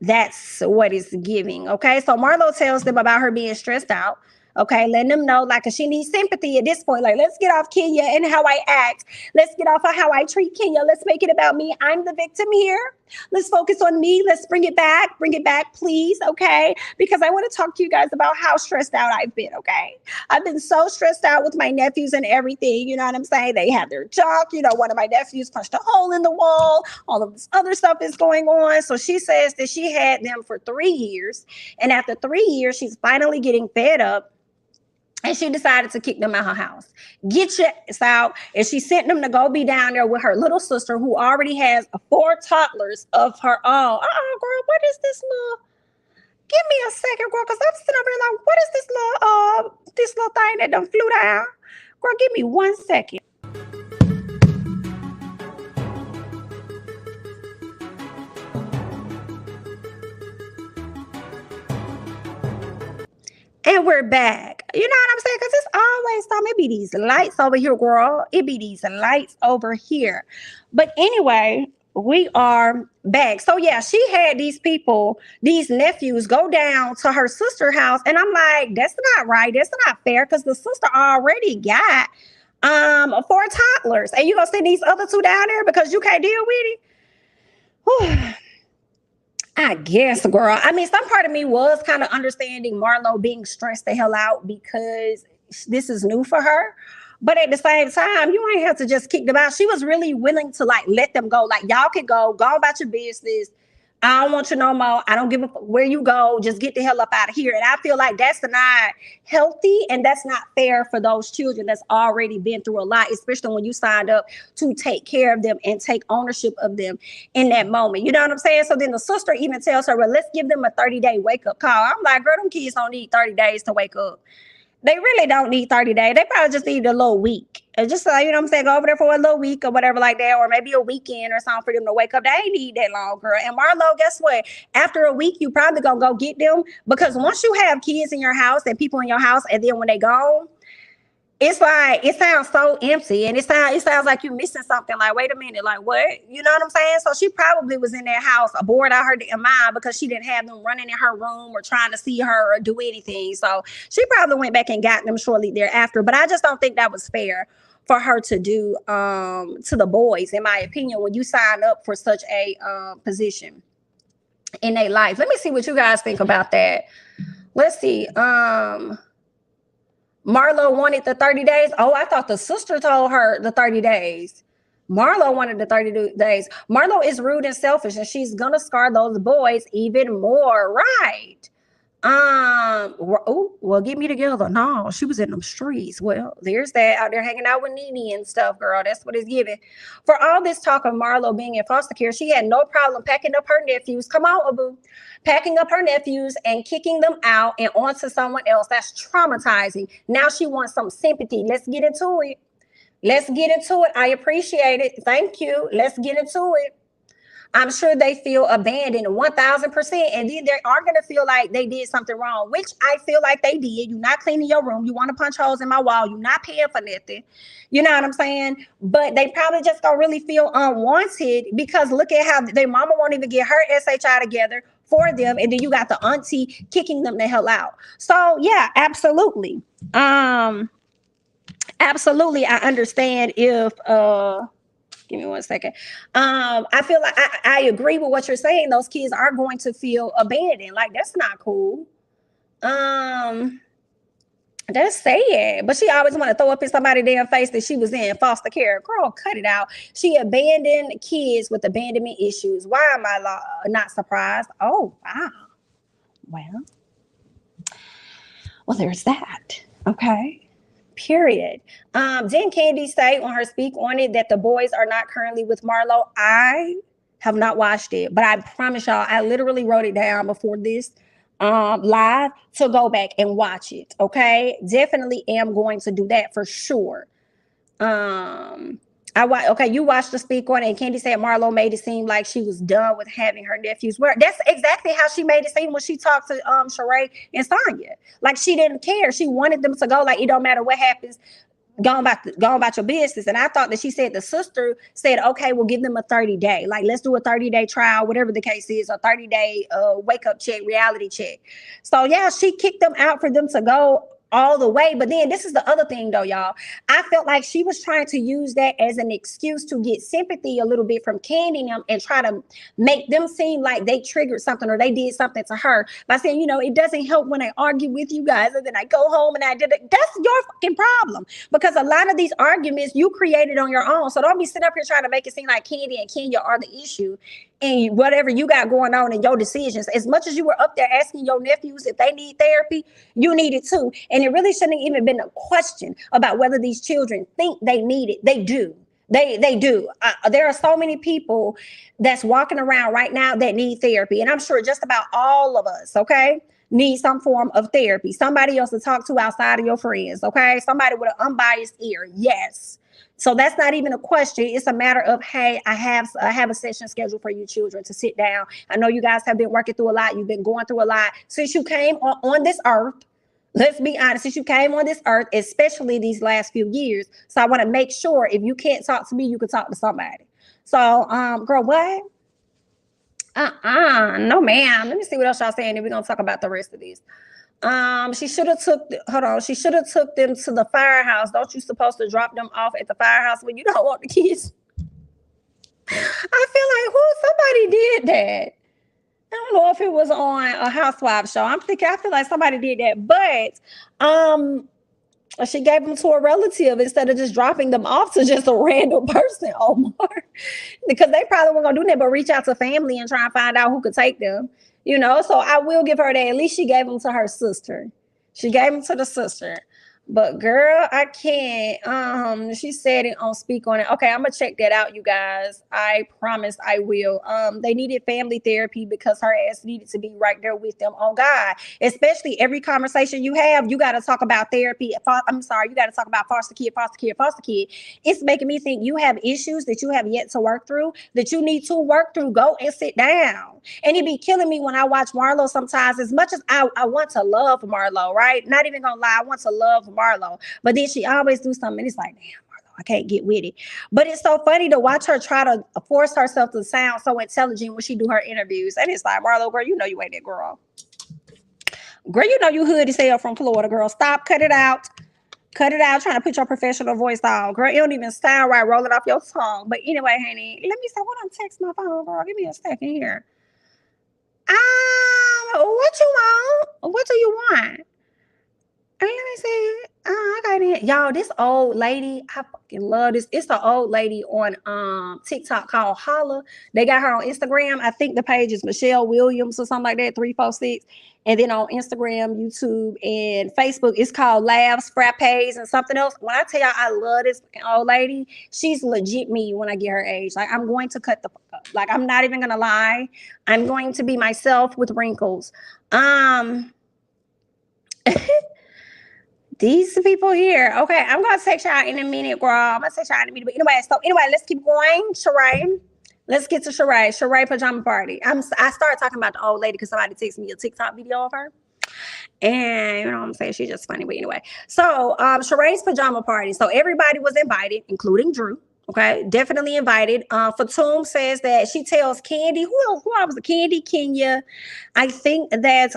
That's what it's giving. Okay. So Marlo tells them about her being stressed out. Okay, letting them know, like, she needs sympathy at this point. Like, let's get off Kenya and how I act. Let's get off of how I treat Kenya. Let's make it about me. I'm the victim here. Let's focus on me. Let's bring it back, please. Okay, because I want to talk to you guys about how stressed out I've been. Okay, I've been so stressed out with my nephews and everything. You know what I'm saying? They have their job. One of my nephews punched a hole in the wall. All of this other stuff is going on. So she says that she had them for 3 years, and after 3 years, she's finally getting fed up. And she decided to kick them out of her house. Get your ass out. And she sent them to go be down there with her little sister who already has 4 toddlers of her own. Girl, what is this little? Give me a second, girl, because I'm sitting over here like, what is this little thing that done flew down? Girl, give me 1 second. And we're back. You know what I'm saying? Because it's always time. It be these lights over here, girl. It be these lights over here. But anyway, we are back. So yeah, she had these people, these nephews, go down to her sister's house. And I'm like, that's not right. That's not fair. Because the sister already got 4 toddlers. And you gonna send these other 2 down there because you can't deal with it? Whew. I guess, girl. I mean, some part of me was kind of understanding Marlo being stressed the hell out because this is new for her. But at the same time, you ain't have to just kick them out. She was really willing to, like, let them go. Like, y'all can go about your business. I don't want you no more. I don't give a fuck where you go. Just get the hell up out of here. And I feel like that's not healthy and that's not fair for those children that's already been through a lot, especially when you signed up to take care of them and take ownership of them in that moment. You know what I'm saying? So then the sister even tells her, well, let's give them a 30-day wake-up call. I'm like, girl, them kids don't need 30 days to wake up. They really don't need 30 days. They probably just need a little week. And just, you know what I'm saying, go over there for a little week or whatever like that, or maybe a weekend or something for them to wake up. They ain't need that long, girl. And Marlo, guess what? After a week, you probably gonna go get them, because once you have kids in your house and people in your house, and then when they gone, it's like, it sounds so empty, and it sounds like you're missing something. Like, wait a minute, like what? You know what I'm saying? So she probably was in that house bored out her damn mind because she didn't have them running in her room or trying to see her or do anything. So she probably went back and got them shortly thereafter. But I just don't think that was fair for her to do to the boys, in my opinion, when you sign up for such a position in their life. Let me see what you guys think about that. Let's see. Marlo wanted the 30 days. Oh, I thought the sister told her the 30 days. Marlo wanted the 30 days. Marlo is rude and selfish, and she's going to scar those boys even more. Right. Oh, well, get me together. No, she was in them streets. Well, there's that, out there hanging out with Nene and stuff, girl. That's what it's giving. For all this talk of Marlo being in foster care, she had no problem packing up her nephews. Come on, Abu. Packing up her nephews and kicking them out and onto someone else. That's traumatizing. Now she wants some sympathy. Let's get into it. Let's get into it. I appreciate it. Thank you. Let's get into it. I'm sure they feel abandoned 1,000%. And then they are going to feel like they did something wrong, which I feel like they did. You're not cleaning your room. You want to punch holes in my wall. You're not paying for nothing. You know what I'm saying? But they probably just don't really feel unwanted, because look at how their mama won't even get her SHI together for them. And then you got the auntie kicking them the hell out. So yeah, absolutely. Absolutely. I understand if, give me one second. I feel like I agree with what you're saying. Those kids are going to feel abandoned. Like, that's not cool. That's sad. But she always want to throw up in somebody's damn face that she was in foster care. Girl, cut it out. She abandoned kids with abandonment issues. Why am I not surprised? Oh, wow. Well, there's that. Okay. Period. Didn't Kandi say on her speak on it that the boys are not currently with Marlo? I have not watched it, but I promise y'all, I literally wrote it down before this live to go back and watch it. Okay, definitely am going to do that for sure. Okay, you watched the speak on it, and Kandi said Marlo made it seem like she was done with having her nephews. Where that's exactly how she made it seem when she talked to Sheree and Sonya. Like, she didn't care. She wanted them to go. Like, it don't matter what happens. Go about your business. And I thought that she said the sister said, okay, we'll give them a 30-day. Like, let's do a 30-day trial, whatever the case is, a 30-day wake-up check, reality check. So yeah, she kicked them out for them to go all the way. But then this is the other thing though, y'all. I felt like she was trying to use that as an excuse to get sympathy a little bit from Kandi and them, and try to make them seem like they triggered something or they did something to her by saying, you know, it doesn't help when I argue with you guys and then I go home and I did it. That's your fucking problem, because a lot of these arguments you created on your own. So don't be sitting up here trying to make it seem like Kandi and Kenya are the issue and whatever you got going on in your decisions. As much as you were up there asking your nephews if they need therapy, you need it too. And it really shouldn't even been a question about whether these children think they need it. They do. They do. There are so many people that's walking around right now that need therapy. And I'm sure just about all of us, okay, need some form of therapy. Somebody else to talk to outside of your friends, okay? Somebody with an unbiased ear, yes. So that's not even a question. It's a matter of, hey, I have a session scheduled for you children to sit down. I know you guys have been working through a lot. You've been going through a lot since you came on this earth. Let's be honest, since you came on this earth, especially these last few years. So I want to make sure if you can't talk to me, you can talk to somebody. So, girl, what? No, ma'am. Let me see what else y'all saying. Then we're going to talk about the rest of these. She should have took them to the firehouse. Don't you supposed to drop them off at the firehouse when you don't want the kids? I feel like somebody did that. I don't know if it was on a Housewives show. I feel like somebody did that. But She gave them to a relative instead of just dropping them off to just a random person, Omar. Because they probably weren't gonna do that, but reach out to family and try and find out who could take them. You know, so I will give her that. At least she gave them to her sister. She gave them to the sister. But girl, I can't. She said it on speak on it. Okay, I'm gonna check that out, you guys. I promise I will. They needed family therapy because her ass needed to be right there with them. Oh God, especially every conversation you have, you got to talk about therapy. I'm sorry, you got to talk about foster kid, foster kid, foster kid. It's making me think you have issues that you have yet to work through, that you need to work through. Go and sit down. And it be killing me when I watch Marlo sometimes. As much as I want to love Marlo, right? Not even gonna lie, I want to love Marlo, but then she always do something and it's like, damn, Marlo, I can't get with it. But it's so funny to watch her try to force herself to sound so intelligent when she do her interviews. And it's like, Marlo, girl, you know you ain't that girl. Girl, you know you hood as hell from Florida, girl. Stop, cut it out. Cut it out, trying to put your professional voice on. Girl, it don't even sound right. Roll it off your tongue. But anyway, honey, let me say, what I'm text my phone, girl. Give me a second here. What you want? What do you want? And I said, I got it. Y'all, this old lady, I fucking love this. It's an old lady on TikTok called Holla. They got her on Instagram. I think the page is Michelle Williams or something like that, 346. And then on Instagram, YouTube, and Facebook, it's called Laughs, Frappes, and something else. When I tell y'all I love this old lady, she's legit me when I get her age. Like, I'm going to cut the fuck up. Like, I'm not even going to lie. I'm going to be myself with wrinkles. These people here. Okay, I'm going to text y'all in a minute, girl. I'm going to text y'all in a minute. But anyway, let's keep going. Sheree. Let's get to Sheree. Sheree pajama party. I started talking about the old lady because somebody texted me a TikTok video of her. And you know what I'm saying? She's just funny. But anyway. So Sheree's pajama party. So everybody was invited, including Drew. Okay, definitely invited. Fatum says that she tells Kandi, who else was it? Kandi, Kenya. I think that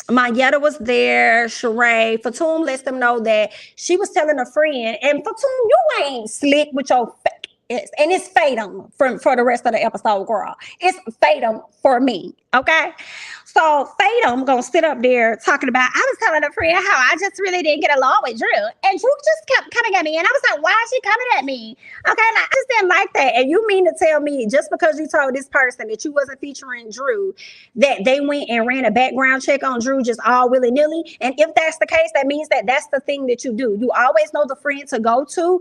Mayetta was there, Sheree. Fatum lets them know that she was telling a friend, and Fatum, you ain't slick with your and it's fatum for the rest of the episode, girl. It's fatum for me, okay? So fatum gonna sit up there talking about, I was telling a friend how I just really didn't get along with Drew. And Drew just kept coming at me. And I was like, why is she coming at me? Okay, like, I just didn't like that. And you mean to tell me just because you told this person that you wasn't featuring Drew, that they went and ran a background check on Drew just all willy-nilly? And if that's the case, that means that that's the thing that you do. You always know the friend to go to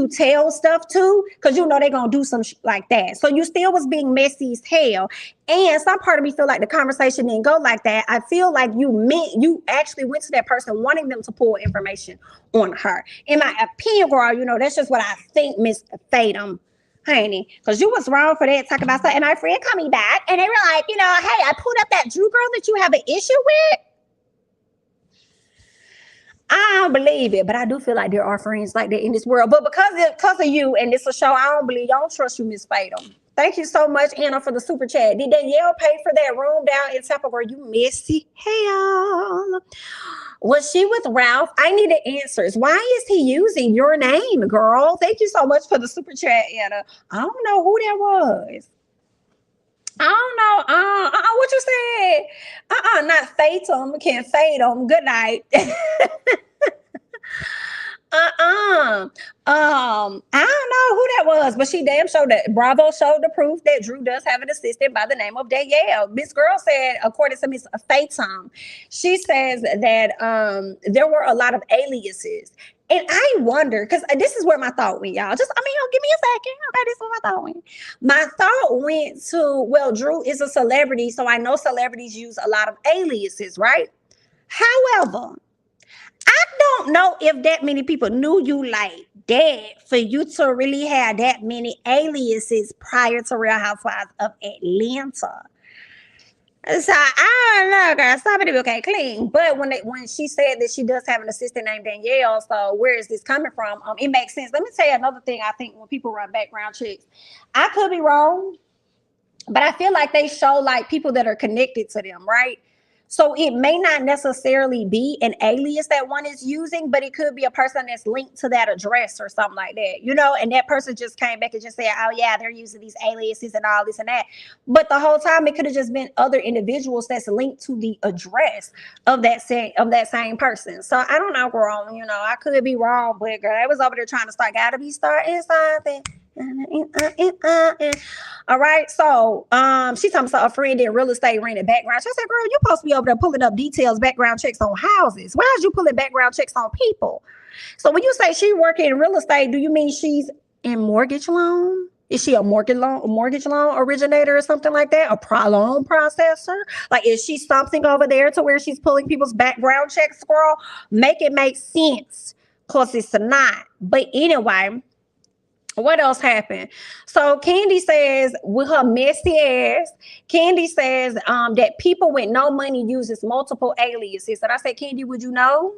tell stuff to, because you know they're going to do some like that. So you still was being messy as hell. And some part of me feel like the conversation didn't go like that. I feel like you actually went to that person wanting them to pull information on her. In my opinion, girl, you know, that's just what I think, Miss Fatum, honey. Because you was wrong for that, talking about something. And my friend coming back, and they were like, you know, hey, I pulled up that Drew girl that you have an issue with. I don't believe it, but I do feel like there are friends like that in this world. But because of you and this a show, I don't trust you, Miss Fatum. Thank you so much, Anna, for the super chat. Did Danielle pay for that room down in Tampa? Girl, you messy hell. Was she with Ralph? I needed answers. Why is he using your name, girl? Thank you so much for the super chat, Anna. I don't know who that was. I don't know. What you said? Not Fatum. Can't Fatum. Good night. I don't know who that was, but she damn showed that Bravo showed the proof that Drew does have an assistant by the name of Danielle. Miss Girl said, according to Miss Fatum, she says that there were a lot of aliases. And I wonder, because this is where my thought went, y'all. Give me a second. Okay, this is where my thought went. My thought went to, well, Drew is a celebrity, so I know celebrities use a lot of aliases, right? However, I don't know if that many people knew you like that for you to really have that many aliases prior to Real Housewives of Atlanta. So I don't know, girl. Some people can't clean. But when she said that she does have an assistant named Danielle, so where is this coming from? It makes sense. Let me tell you another thing. I think when people run background checks, I could be wrong, but I feel like they show like people that are connected to them, right? So it may not necessarily be an alias that one is using, but it could be a person that's linked to that address or something like that, you know, and that person just came back and just said, oh yeah, they're using these aliases and all this and that. But the whole time it could have just been other individuals that's linked to the address of that same person. So I don't know, girl, you know, I could be wrong, but girl, I was over there trying to start, gotta be starting something. All right, so she talking about a friend in real estate rented background. She said, girl, you supposed to be over there pulling up details, background checks on houses. Why is you pulling background checks on people? So when you say she working in real estate, do you mean she's in mortgage loan? Is she a mortgage loan originator or something like that? A loan processor? Like, is she something over there to where she's pulling people's background checks, girl? Make it make sense, because it's not. But anyway, what else happened? So Kandi says, with her messy ass, Kandi says that people with no money uses multiple aliases. And I said, Kandi, would you know?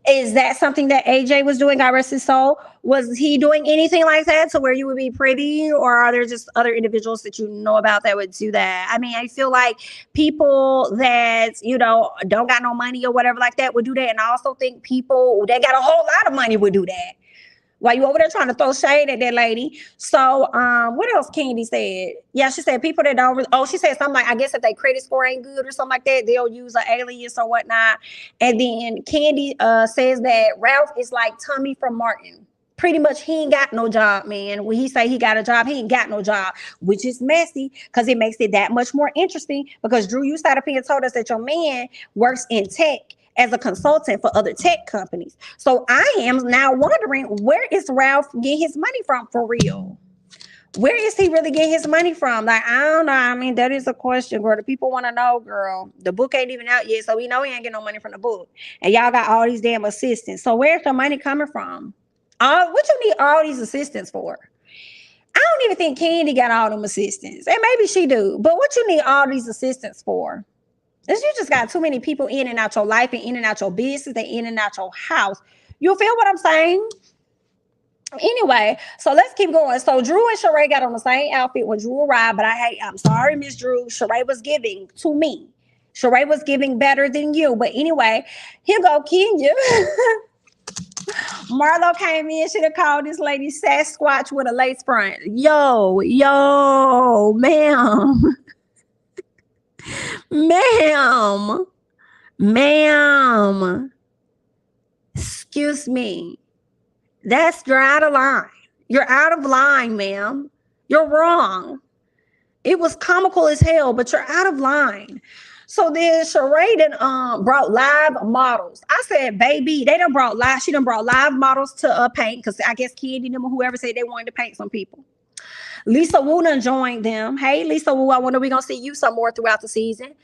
Is that something that AJ was doing? God rest his soul. Was he doing anything like that to where you would be privy, or are there just other individuals that you know about that would do that? I mean, I feel like people that, you know, don't got no money or whatever like that would do that. And I also think people that got a whole lot of money would do that. While you over there trying to throw shade at that lady. So what else Kandi said? Yeah, she said people that don't she said something like, I guess if their credit score ain't good or something like that, they'll use an alias or whatnot. And then Kandi says that Ralph is like Tommy from Martin. Pretty much he ain't got no job, man. When he say he got a job, he ain't got no job, which is messy because it makes it that much more interesting, because Drew, you started up here and told us that your man works in tech as a consultant for other tech companies. So I am now wondering, where is Ralph getting his money from for real? Where is he really getting his money from? Like, I don't know. I mean, that is a question, girl. The people want to know, girl. The book ain't even out yet, so we know he ain't getting no money from the book. And y'all got all these damn assistants. So where's the money coming from? What you need all these assistants for? I don't even think Kandi got all them assistants. And maybe she do. But what you need all these assistants for? Is you just got too many people in and out your life and in and out your business and in and out your house. You feel what I'm saying? Anyway, so let's keep going. So Drew and Sheree got on the same outfit when Drew arrived, but I'm sorry, Miss Drew. Sheree was giving to me. Sheree was giving better than you. But anyway, here go Kenya. Marlo came in. Should have called this lady Sasquatch with a lace front. Yo, ma'am. Ma'am, excuse me. You're out of line. You're out of line, ma'am. You're wrong. It was comical as hell, but you're out of line. So then Sheree brought live models. I said, baby, she done brought live models to paint, because I guess Kandi and whoever said they wanted to paint some people. Lisa Wu done joined them. Hey, Lisa Wu, I wonder we gonna see you some more throughout the season.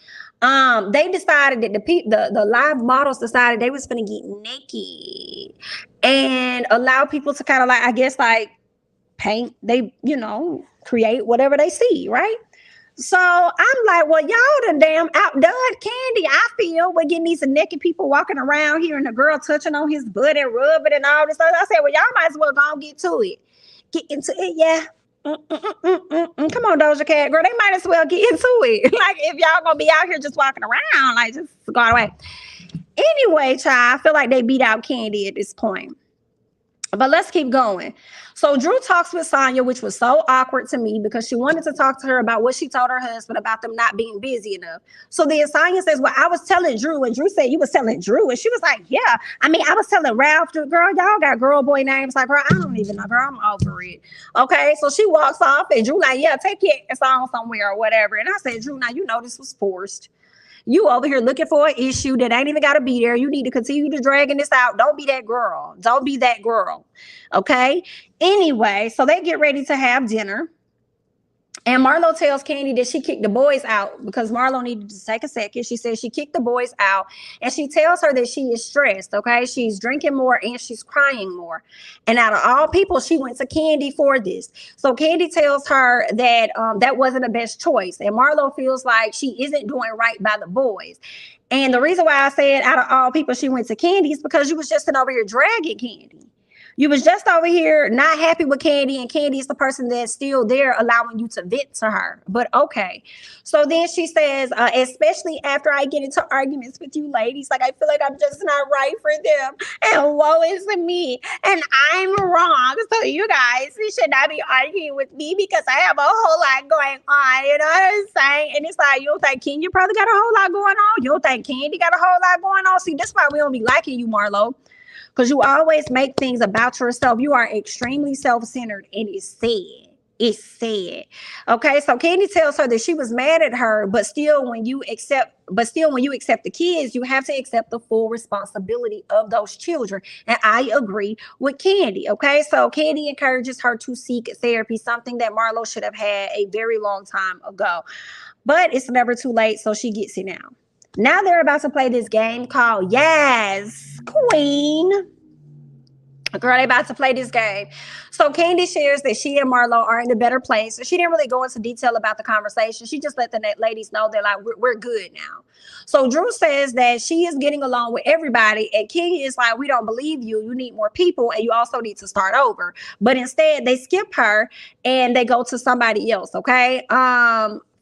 They decided that the live models decided they was gonna get naked and allow people to kind of like, I guess, like paint. They, you know, create whatever they see, right? So I'm like, well, y'all done damn outdone Kandi. I feel we're getting these naked people walking around here and the girl touching on his butt and rubbing and all this stuff. I said, well, y'all might as well go and get to it. Get into it, yeah. Come on, Doja Cat, girl. They might as well get into it. Like, if y'all gonna be out here just walking around, like, just go away. Anyway, child, I feel like they beat out Kandi at this point. But let's keep going. So Drew talks with Sonya, which was so awkward to me because she wanted to talk to her about what she told her husband about them not being busy enough. So then Sonya says, well, I was telling Drew, and Drew said, you was telling Drew. And she was like, yeah. I mean, I was telling Ralph, girl, y'all got girl boy names. Like, girl, I don't even know, girl, I'm over it. Okay, so she walks off and Drew like, yeah, take your song somewhere or whatever. And I said, Drew, now you know this was forced. You over here looking for an issue that ain't even got to be there. You need to continue to dragging this out. Don't be that girl. Don't be that girl. Okay. Anyway, so they get ready to have dinner. And Marlo tells Kandi that she kicked the boys out because Marlo needed to take a second. She says she kicked the boys out, and she tells her that she is stressed, okay? She's drinking more and she's crying more. And out of all people, she went to Kandi for this. So Kandi tells her that that wasn't the best choice. And Marlo feels like she isn't doing right by the boys. And the reason why I said out of all people, she went to Kandi is because you was just over here dragging Kandi. You was just over here not happy with Kandi, and Kandi is the person that's still there allowing you to vent to her. But okay. So then she says, especially after I get into arguments with you ladies, like I feel like I'm just not right for them. And woe is me. And I'm wrong. So you guys, you should not be arguing with me because I have a whole lot going on. You know what I'm saying? And it's like, you don't think Kenya probably got a whole lot going on? You don't think Kandi got a whole lot going on? See, that's why we don't be liking you, Marlo. Because you always make things about yourself. You are extremely self-centered, and it's sad. It's sad. Okay, so Kandi tells her that she was mad at her, but still when you accept the kids, you have to accept the full responsibility of those children. And I agree with Kandi. Okay, so Kandi encourages her to seek therapy, something that Marlo should have had a very long time ago. But it's never too late, so she gets it now. Now they're about to play this game called Yes, Queen. Girl, they about to play this game. So Kandi shares that she and Marlo are in a better place. She didn't really go into detail about the conversation. She just let the ladies know that like we're good now. So Drew says that she is getting along with everybody, and Kenya is like, we don't believe you. You need more people, and you also need to start over. But instead, they skip her and they go to somebody else. Okay.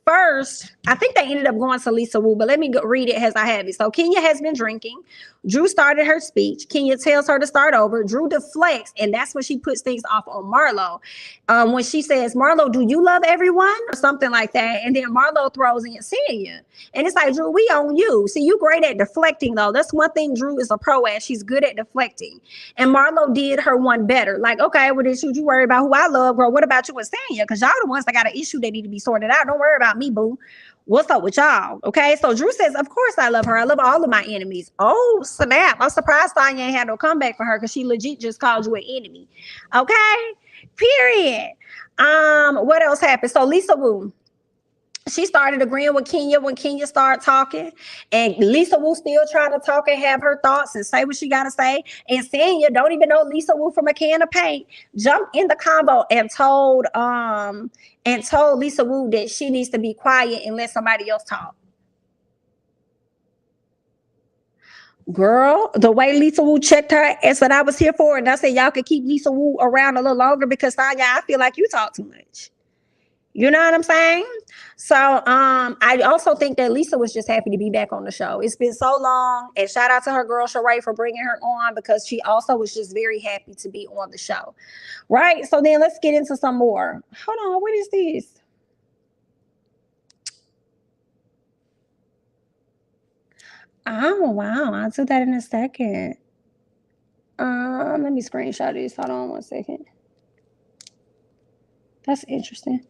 First, I think they ended up going to Lisa Wu, but let me read it as I have it. So Kenya has been drinking. Drew started her speech. Kenya tells her to start over. Drew deflects, and that's when she puts things off on Marlo. When she says, Marlo, do you love everyone? Or something like that. And then Marlo throws in Senya. And it's like, Drew, we on you. See, you great at deflecting, though. That's one thing Drew is a pro at. She's good at deflecting. And Marlo did her one better. Like, okay, well, then should you worry about who I love, girl? What about you and Senya? Because y'all the ones that got an issue that need to be sorted out. Don't worry about me, boo. What's up with y'all? Okay, so Drew says, of course I love her. I love all of my enemies. Oh, snap. I'm surprised Tanya ain't had no comeback for her because she legit just called you an enemy. Okay, period. What else happened? So Lisa Wu, she started agreeing with Kenya when Kenya started talking, and Lisa Wu still trying to talk and have her thoughts and say what she got to say. And Senya, don't even know Lisa Wu from a can of paint, jumped in the combo and told Lisa Wu that she needs to be quiet and let somebody else talk. Girl, the way Lisa Wu checked her ass what I was here for, and I said y'all could keep Lisa Wu around a little longer because Tanya, I feel like you talk too much. You know what I'm saying? So I also think that Lisa was just happy to be back on the show. It's been so long, and shout out to her girl Sheree for bringing her on because she also was just very happy to be on the show. Right? So then let's get into some more. Hold on, what is this? Oh, wow. I'll do that in a second. Let me screenshot this. Hold on 1 second. That's interesting.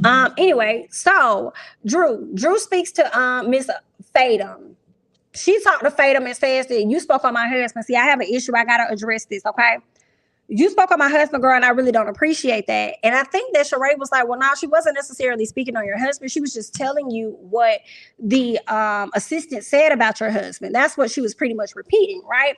Anyway, so Drew speaks to Miss Fatum. She talked to Fatum and says that you spoke on my husband. See, I have an issue. I gotta address this, okay? You spoke on my husband, girl, and I really don't appreciate that. And I think that Sheree was like, well, no, she wasn't necessarily speaking on your husband. She was just telling you what the assistant said about your husband. That's what she was pretty much repeating, right?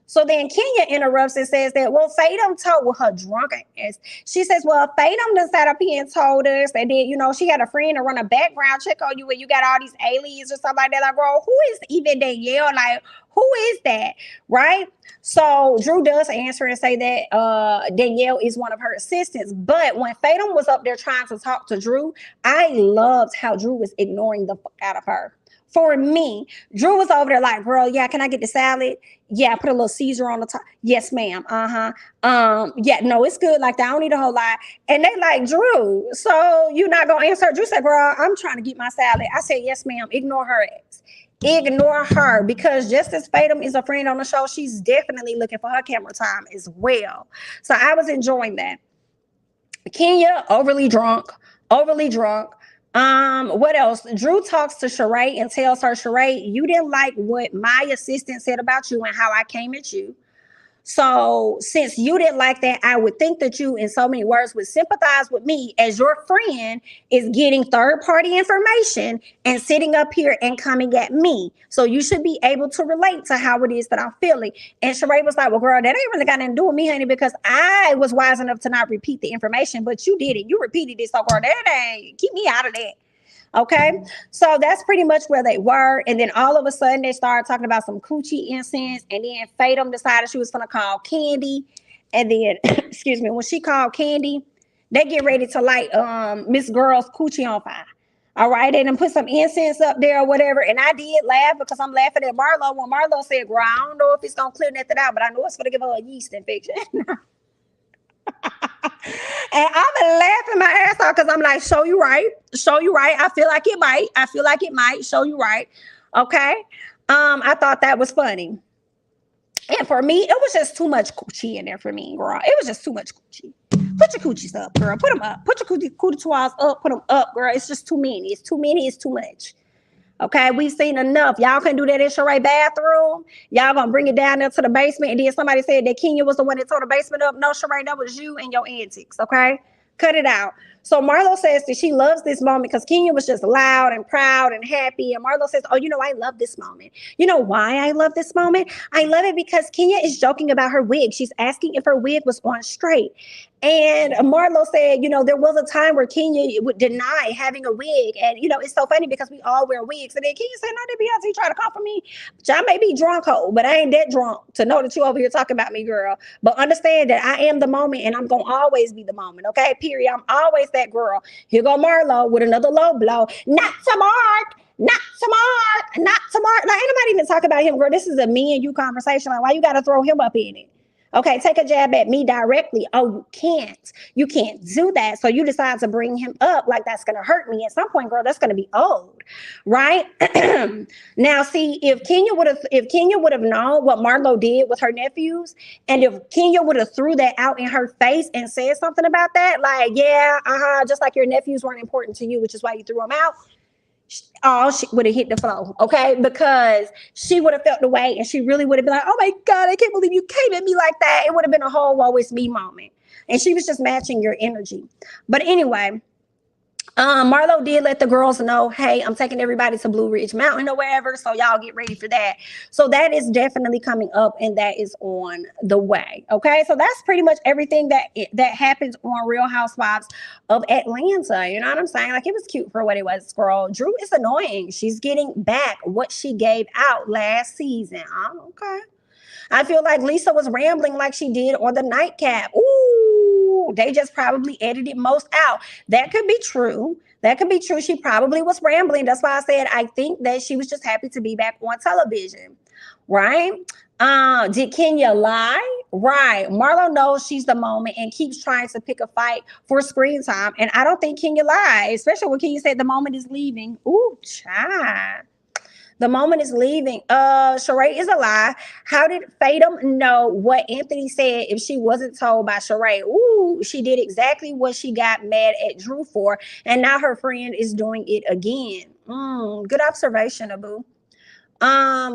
So then Kenya interrupts and says that, well, Fatum told her drunken ass. She says, well, Fatum done sat up here and told us that, you know, she had a friend to run a background check on you when you got all these aliens or something like that. Like, girl, who is even Danielle? Like, who is that? Right? So Drew does answer and say that Danielle is one of her assistants. But when Fatum was up there trying to talk to Drew, I loved how Drew was ignoring the fuck out of her. For me, Drew was over there like, girl, yeah, can I get the salad? Yeah, put a little Caesar on the top. Yes, ma'am. Yeah, no, it's good like that. I don't need a whole lot. And they like, Drew, so you're not going to answer? Drew said, girl, I'm trying to get my salad. I said, yes, ma'am. Ignore her ass. Ignore her, because just as Fatum is a friend on the show, she's definitely looking for her camera time as well. So I was enjoying that. Kenya, overly drunk. What else? Drew talks to Sheree and tells her, Sheree, you didn't like what my assistant said about you and how I came at you. So since you didn't like that, I would think that you, in so many words, would sympathize with me as your friend is getting third-party information and sitting up here and coming at me. So you should be able to relate to how it is that I'm feeling. And Sheree was like, well, girl, that ain't really got nothing to do with me, honey, because I was wise enough to not repeat the information, but you did it. You repeated it, so girl, that ain't, keep me out of that. Okay, so that's pretty much where they were. And then all of a sudden they started talking about some coochie incense. And then Fatum decided she was going to call Kandi. And then, excuse me, when she called Kandi, they get ready to light Miss Girl's coochie on fire. All right, and then put some incense up there or whatever. And I did laugh because I'm laughing at Marlo when Marlo said, "Girl, I don't know if it's gonna clear nothing out, but I know it's gonna give her a yeast infection." And I've been laughing my ass off because I'm like, "Show you right, show you right." I feel like it might. I feel like it might. Show you right. Okay. I thought that was funny. And for me, it was just too much coochie in there for me, girl. It was just too much coochie. Put your coochies up, girl. Put them up. Put your coochie toys up. Put them up, girl. It's just too many. It's too many. It's too much. Okay, we've seen enough. Y'all can do that in Sheree bathroom. Y'all gonna bring it down there to the basement. And then somebody said that Kenya was the one that tore the basement up. No, Sheree, that was you and your antics. Okay, cut it out. So Marlo says that she loves this moment because Kenya was just loud and proud and happy. And Marlo says, "Oh, you know, I love this moment. You know why I love this moment? I love it because Kenya is joking about her wig. She's asking if her wig was on straight." And Marlo said, you know, there was a time where Kenya would deny having a wig. And, you know, it's so funny because we all wear wigs. And then Kenya said, "No, they Beyonce try to call for me. I may be drunk, ho, but I ain't that drunk to know that you over here talking about me, girl. But understand that I am the moment and I'm going to always be the moment. Okay, period. I'm always that girl." Here go Marlo with another low blow. Not smart. Not smart. Not smart. Like, ain't nobody even talk about him, girl. This is a me and you conversation. Like, why you got to throw him up in it? Okay, take a jab at me directly. Oh, you can't. You can't do that. So you decide to bring him up like that's going to hurt me. At some point, girl, that's going to be old, right? Now, see, if Kenya would have known what Marlo did with her nephews, and if Kenya would have threw that out in her face and said something about that, like, yeah, just like your nephews weren't important to you, which is why you threw them out, she would have hit the floor, okay? Because she would have felt the way and she really would have been like, "Oh my God, I can't believe you came at me like that." It would have been a whole woe is me moment. And she was just matching your energy. But anyway, Marlo did let the girls know, "Hey, I'm taking everybody to Blue Ridge Mountain or wherever, so y'all get ready for that." So that is definitely coming up and that is on the way. Okay, so that's pretty much everything that happens on Real Housewives of Atlanta. You know what I'm saying? Like, it was cute for what it was, girl. Drew is annoying. She's getting back what she gave out last season. Okay. I feel like Lisa was rambling like she did on the nightcap. Ooh, they just probably edited most out. That could be true. That could be true. She probably was rambling. That's why I said I think that she was just happy to be back on television, right? Did Kenya lie? Right. Marlo knows she's the moment and keeps trying to pick a fight for screen time. And I don't think Kenya lied, especially when Kenya said the moment is leaving. Ooh, child. The moment is leaving. Sheree is a lie. How did Fatum know what Anthony said if she wasn't told by Sheree? Ooh, she did exactly what she got mad at Drew for, and now her friend is doing it again. Good observation, Abu.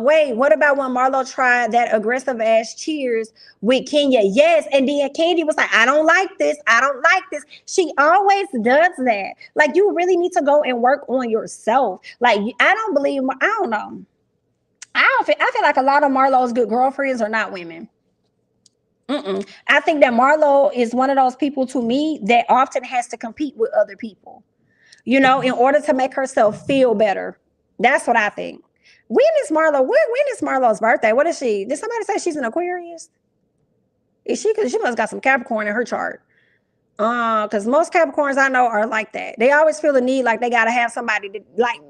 Wait, what about when Marlo tried that aggressive ass cheers with Kenya? Yes, and then Kandi was like, "I don't like this. I don't like this." She always does that. Like, you really need to go and work on yourself. Like, I don't know. I feel like a lot of Marlo's good girlfriends are not women. I think that Marlo is one of those people, to me, that often has to compete with other people, you know, in order to make herself feel better. That's what I think. When is Marlo's birthday? What is she? Did somebody say she's an Aquarius? Is she? Because she must got some Capricorn in her chart. Because most Capricorns I know are like that. They always feel the need like they gotta have somebody to, like,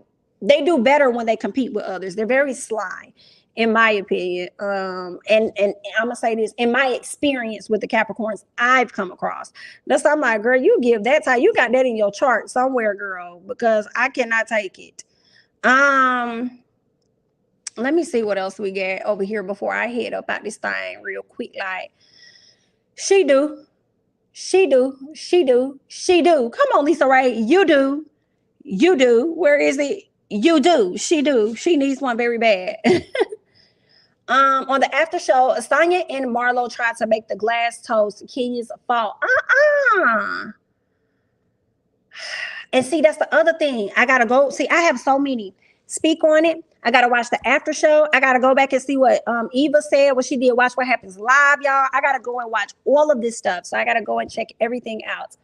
they do better when they compete with others. They're very sly, in my opinion. And I'm gonna say this, in my experience with the Capricorns I've come across. That's why I'm like, girl, you give that time. You got that in your chart somewhere, girl, because I cannot take it. Let me see what else we get over here before I head up out this thing real quick. Like, she do. Come on, Lisa Ray. You do. Where is it? You do. She do. She needs one very bad. On the after show, Sonya and Marlo tried to make the glass toast Kenya's fault. And see, that's the other thing. I gotta go. See, I have so many. Speak on it. I gotta watch the after show. I gotta go back and see what Eva said, what she did. Watch What Happens Live, y'all. I gotta go and watch all of this stuff. So I gotta go and check everything out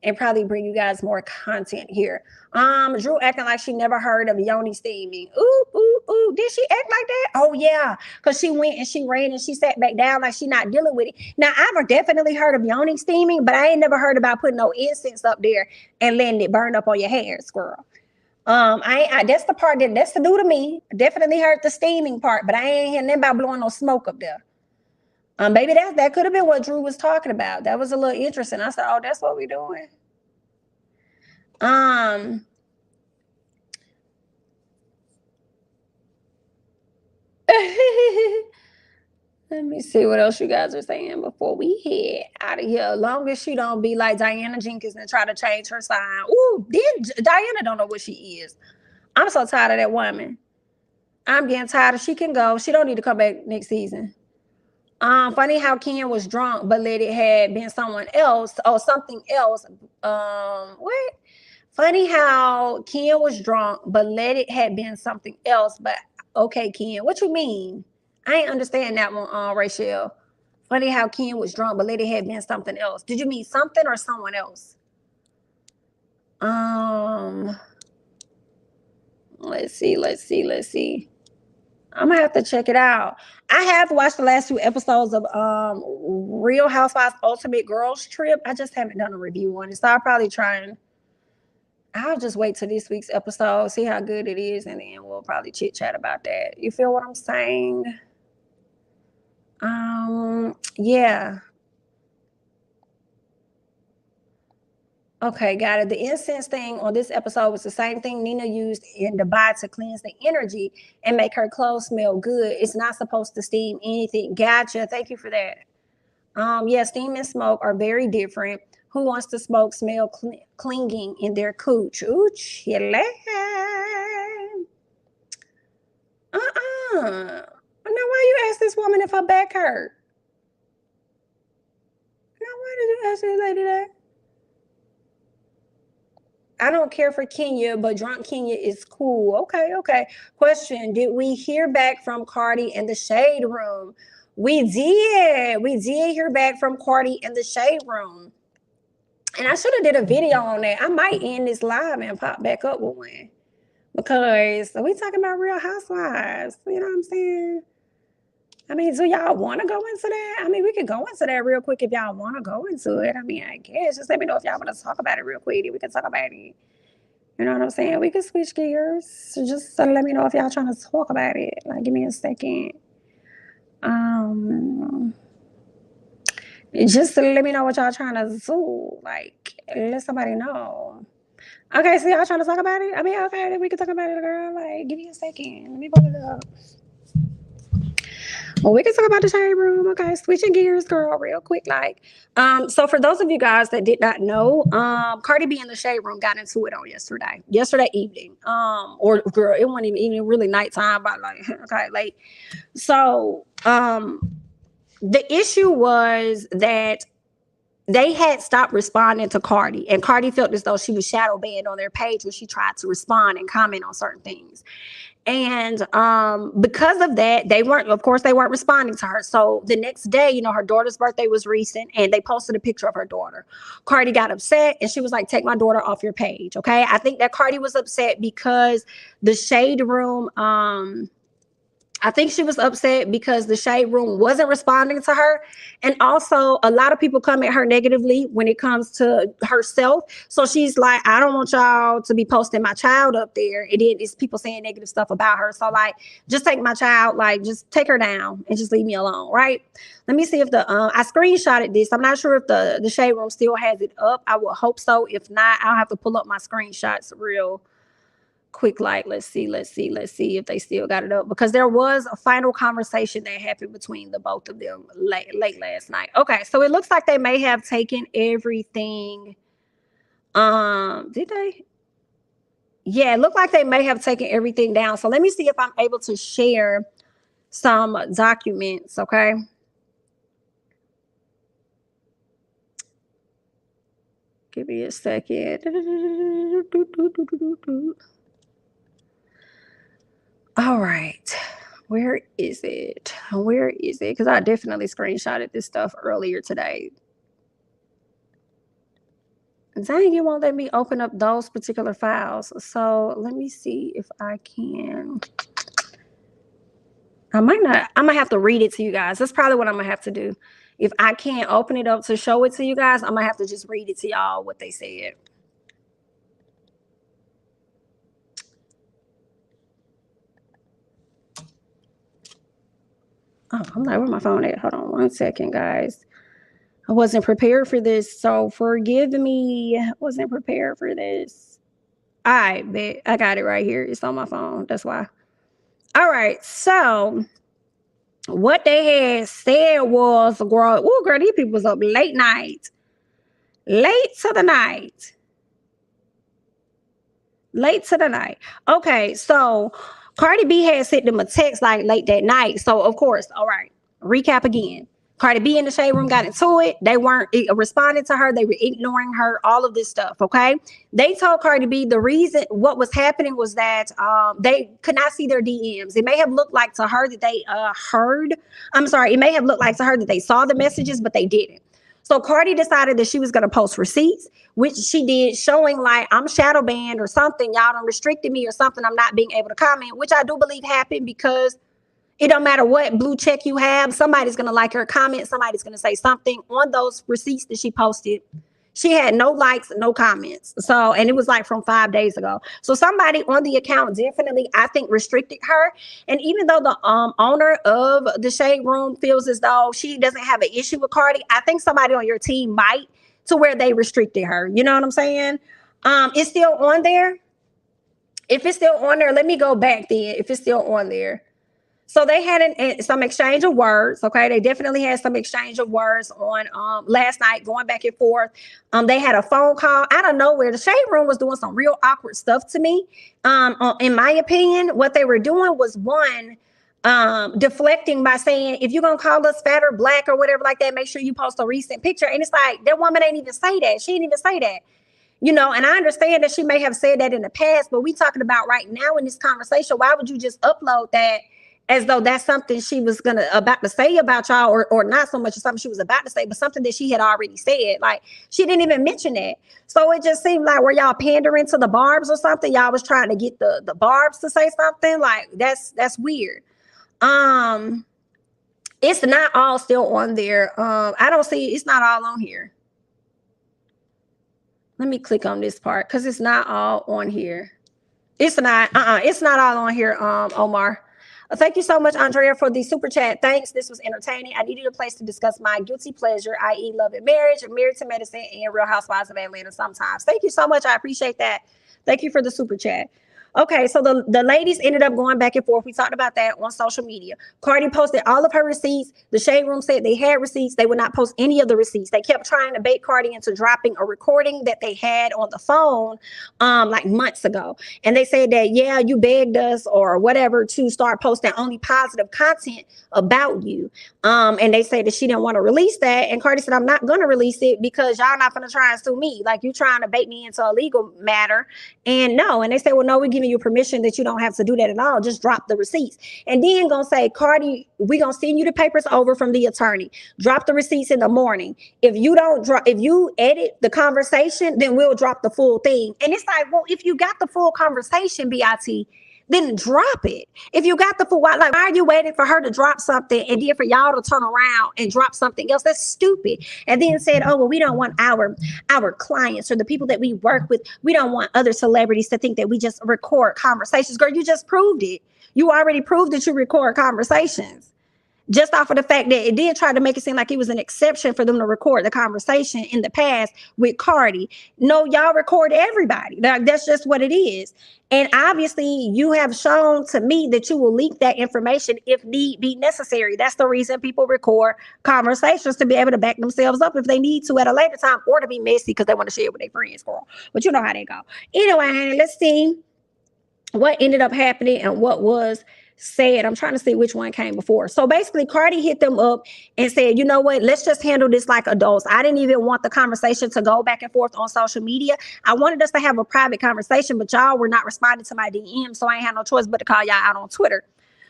and probably bring you guys more content here. Drew acting like she never heard of Yoni steaming. Ooh. ooh. Did she act like that? Oh yeah, because she went and she ran and she sat back down like she not dealing with it. Now I've definitely heard of yoni steaming, but I ain't never heard about putting no incense up there and letting it burn up on your hair, squirrel. That's the part that's the new to me. Definitely heard the steaming part, but I ain't hearing nothing about blowing no smoke up there. Maybe that could have been what Drew was talking about. That was a little interesting. I said, oh, that's what we doing. Let me see what else you guys are saying before we head out of here. As long as she don't be like Diana Jenkins and try to change her sign. Ooh, Diana don't know what she is. I'm so tired of that woman. I'm getting tired of she can go. She don't need to come back next season. Funny how Ken was drunk, but let it had been someone else or something else. What? Funny how Ken was drunk, but let it had been something else. But okay, Ken, what you mean? I ain't understand that one, Rachel. Funny how Ken was drunk, but let it had been something else. Did you mean something or someone else? Let's see. I'm gonna have to check it out. I have watched the last 2 episodes of Real Housewives Ultimate Girls Trip. I just haven't done a review on it, so I'll just wait till this week's episode, see how good it is, and then we'll probably chit chat about that. You feel what I'm saying? Yeah. Okay, got it. The incense thing on this episode was the same thing Nina used in Dubai to cleanse the energy and make her clothes smell good. It's not supposed to steam anything. Gotcha. Thank you for that. Yeah, steam and smoke are very different. Who wants to smoke smell clinging in their cooch? Ooch, yeah. Now, why you ask this woman if her back hurt? Now, why did you ask this lady that? I don't care for Kenya, but drunk Kenya is cool. Okay. Question: did we hear back from Cardi in the shade room? We did. We did hear back from Cardi in the shade room. And I should have did a video on that. I might end this live and pop back up with one. Because we talking about Real Housewives. You know what I'm saying? I mean, do y'all want to go into that? I mean, we could go into that real quick if y'all want to go into it. I mean, I guess. Just let me know if y'all want to talk about it real quick. We can talk about it. You know what I'm saying? We could switch gears. So just let me know if y'all trying to talk about it. Like, give me a second. Just let me know what y'all trying to do. Like, let somebody know. Okay, so y'all trying to talk about it? I mean, okay, then we can talk about it, girl. Like, give me a second. Let me pull it up. Well, we can talk about the shade room. Okay, switching gears, girl, real quick. Like, so for those of you guys that did not know, Cardi B in the shade room got into it on yesterday evening. Or girl, it wasn't even really nighttime, but like, okay, late. So, the issue was that they had stopped responding to Cardi, and Cardi felt as though she was shadow banned on their page when she tried to respond and comment on certain things. And because of that, they weren't responding to her. So the next day, you know, her daughter's birthday was recent, and they posted a picture of her daughter. Cardi got upset, and she was like, take my daughter off your page. Okay. I think that Cardi was upset because the shade room, I think she was upset because the shade room wasn't responding to her. And also, a lot of people come at her negatively when it comes to herself. So she's like, I don't want y'all to be posting my child up there. And then it's people saying negative stuff about her. So, like, just take my child, like, just take her down and just leave me alone, right? Let me see if I screenshotted this. I'm not sure if the shade room still has it up. I would hope so. If not, I'll have to pull up my screenshots real quick. Like, let's see if they still got it up, because there was a final conversation that happened between the both of them late last night. Okay, so it looks like they may have taken everything. Did they? Yeah, it looked like they may have taken everything down. So let me see if I'm able to share some documents. Okay. Give me a second. All right. Where is it? Because I definitely screenshotted this stuff earlier today. Dang, it won't let me open up those particular files. So let me see if I can. I might not. I'm gonna have to read it to you guys. That's probably what I'm gonna have to do. If I can't open it up to show it to you guys, I'm gonna have to just read it to y'all what they said. Oh, I'm like, where my phone at? Hold on 1 second, guys. I wasn't prepared for this, so forgive me. I wasn't prepared for this. All right, bet. I got it right here. It's on my phone. That's why. All right, so what they had said was, girl, these people was up late to the night. Okay, so Cardi B had sent them a text like late that night. So of course, all right, recap again. Cardi B in the shade room got into it. They weren't responding to her. They were ignoring her, all of this stuff, okay? They told Cardi B the reason what was happening was that they could not see their DMs. It may have looked like to her that they it may have looked like to her that they saw the messages, but they didn't. So Cardi decided that she was going to post receipts, which she did, showing like I'm shadow banned or something. Y'all done restricted me or something. I'm not being able to comment, which I do believe happened because it don't matter what blue check you have. Somebody's going to like her comment. Somebody's going to say something on those receipts that she posted. She had no likes, no comments. So, and it was like from 5 days ago. So somebody on the account definitely, I think, restricted her. And even though the owner of the shade room feels as though she doesn't have an issue with Cardi, I think somebody on your team might, to where they restricted her. You know what I'm saying? It's still on there. If it's still on there, let me go back then. If it's still on there. So they had some exchange of words. Okay, they definitely had some exchange of words on last night, going back and forth. They had a phone call out of nowhere. The shade room was doing some real awkward stuff to me. In my opinion, what they were doing was deflecting by saying, if you're gonna call us fat or black or whatever like that, make sure you post a recent picture. And it's like that woman ain't even say that. She didn't even say that. You know, and I understand that she may have said that in the past, but we talking about right now in this conversation. Why would you just upload that as though that's something she was about to say about y'all, or not so much as something she was about to say, but something that she had already said? Like, she didn't even mention that. So it just seemed like, were y'all pandering to the Barbs or something? Y'all was trying to get the Barbs to say something? Like, that's weird. It's not all still on there. I don't see, it's not all on here. Let me click on this part because it's not all on here. It's not all on here, Omar. Thank you so much, Andrea, for the super chat. Thanks. This was entertaining. I needed a place to discuss my guilty pleasure, i.e. love and marriage, married to medicine, and Real Housewives of Atlanta sometimes. Thank you so much. I appreciate that. Thank you for the super chat. Okay, so the ladies ended up going back and forth. We talked about that on social media. Cardi posted all of her receipts. The shade room said they had receipts. They would not post any of the receipts. They kept trying to bait Cardi into dropping a recording that they had on the phone like months ago. And they said that, yeah, you begged us or whatever to start posting only positive content about you. And they said that she didn't want to release that. And Cardi said, I'm not going to release it because y'all not going to try and sue me. Like, you trying to bait me into a legal matter. And no. And they said, well, no, we're giving you permission that you don't have to do that at all. Just drop the receipts. And then gonna say, Cardi, we gonna send you the papers over from the attorney. Drop the receipts in the morning. If you edit the conversation, then we'll drop the full thing. And it's like, well, if you got the full conversation, BIT, then drop it. If you got the full, like, why are you waiting for her to drop something and then for y'all to turn around and drop something else? That's stupid. And then said, oh, well, we don't want our clients or the people that we work with, we don't want other celebrities to think that we just record conversations. Girl, you just proved it. You already proved that you record conversations. Just off of the fact that it did try to make it seem like it was an exception for them to record the conversation in the past with Cardi. No, y'all record everybody. That's just what it is. And obviously, you have shown to me that you will leak that information if need be necessary. That's the reason people record conversations, to be able to back themselves up if they need to at a later time, or to be messy because they want to share it with their friends, girl. But you know how they go. Anyway, honey, let's see what ended up happening and what was said. I'm trying to see which one came before. So basically, Cardi hit them up and said, you know what, let's just handle this like adults. I didn't even want the conversation to go back and forth on social media. I wanted us to have a private conversation, but y'all were not responding to my DM, so I ain't had no choice but to call y'all out on Twitter.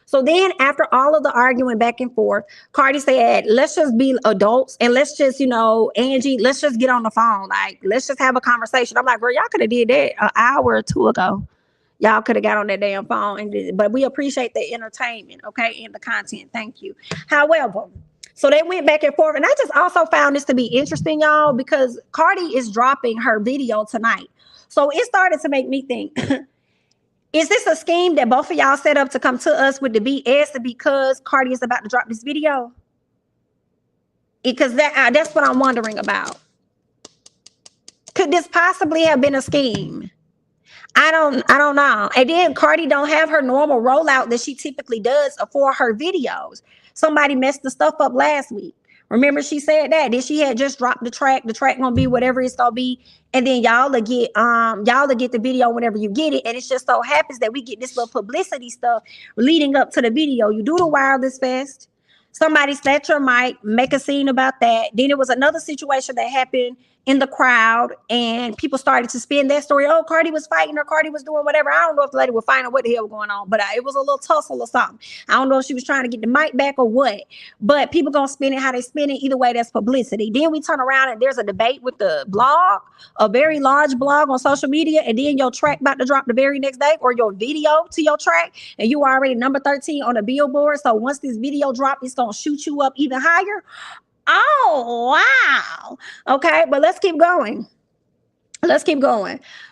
So then after all of the arguing back and forth, Cardi said, let's just be adults and let's just, Angie, let's just get on the phone. Like, let's just have a conversation. I'm like, girl, y'all could have did that an hour or two ago. Y'all could have got on that damn phone and did it. But we appreciate the entertainment, okay, and the content. Thank you. However, so they went back and forth. And I just also found this to be interesting, y'all, because Cardi is dropping her video tonight. So it started to make me think, is this a scheme that both of y'all set up to come to us with the BS because Cardi is about to drop this video? Because that's what I'm wondering about. Could this possibly have been a scheme? I don't know. And then Cardi don't have her normal rollout that she typically does for her videos. Somebody messed the stuff up last week. Remember she said that she had just dropped the track. The track gonna be whatever it's gonna be, and then y'all will get the video whenever you get it. And it just so happens that we get this little publicity stuff leading up to the video. You do the Wildest Fest. Somebody snatch your mic, make a scene about that. Then it was another situation that happened in the crowd, and people started to spin that story. Oh, Cardi was fighting or Cardi was doing whatever. I don't know if the lady was fighting or what the hell was going on, but it was a little tussle or something. I don't know if she was trying to get the mic back or what, but people gonna spin it how they spin it. Either way, that's publicity. Then we turn around and there's a debate with the blog, a very large blog on social media, and then your track about to drop the very next day, or your video to your track, and you are already number 13 on the Billboard. So once this video drop, it's gonna shoot you up even higher. Oh, wow. Okay, but let's keep going.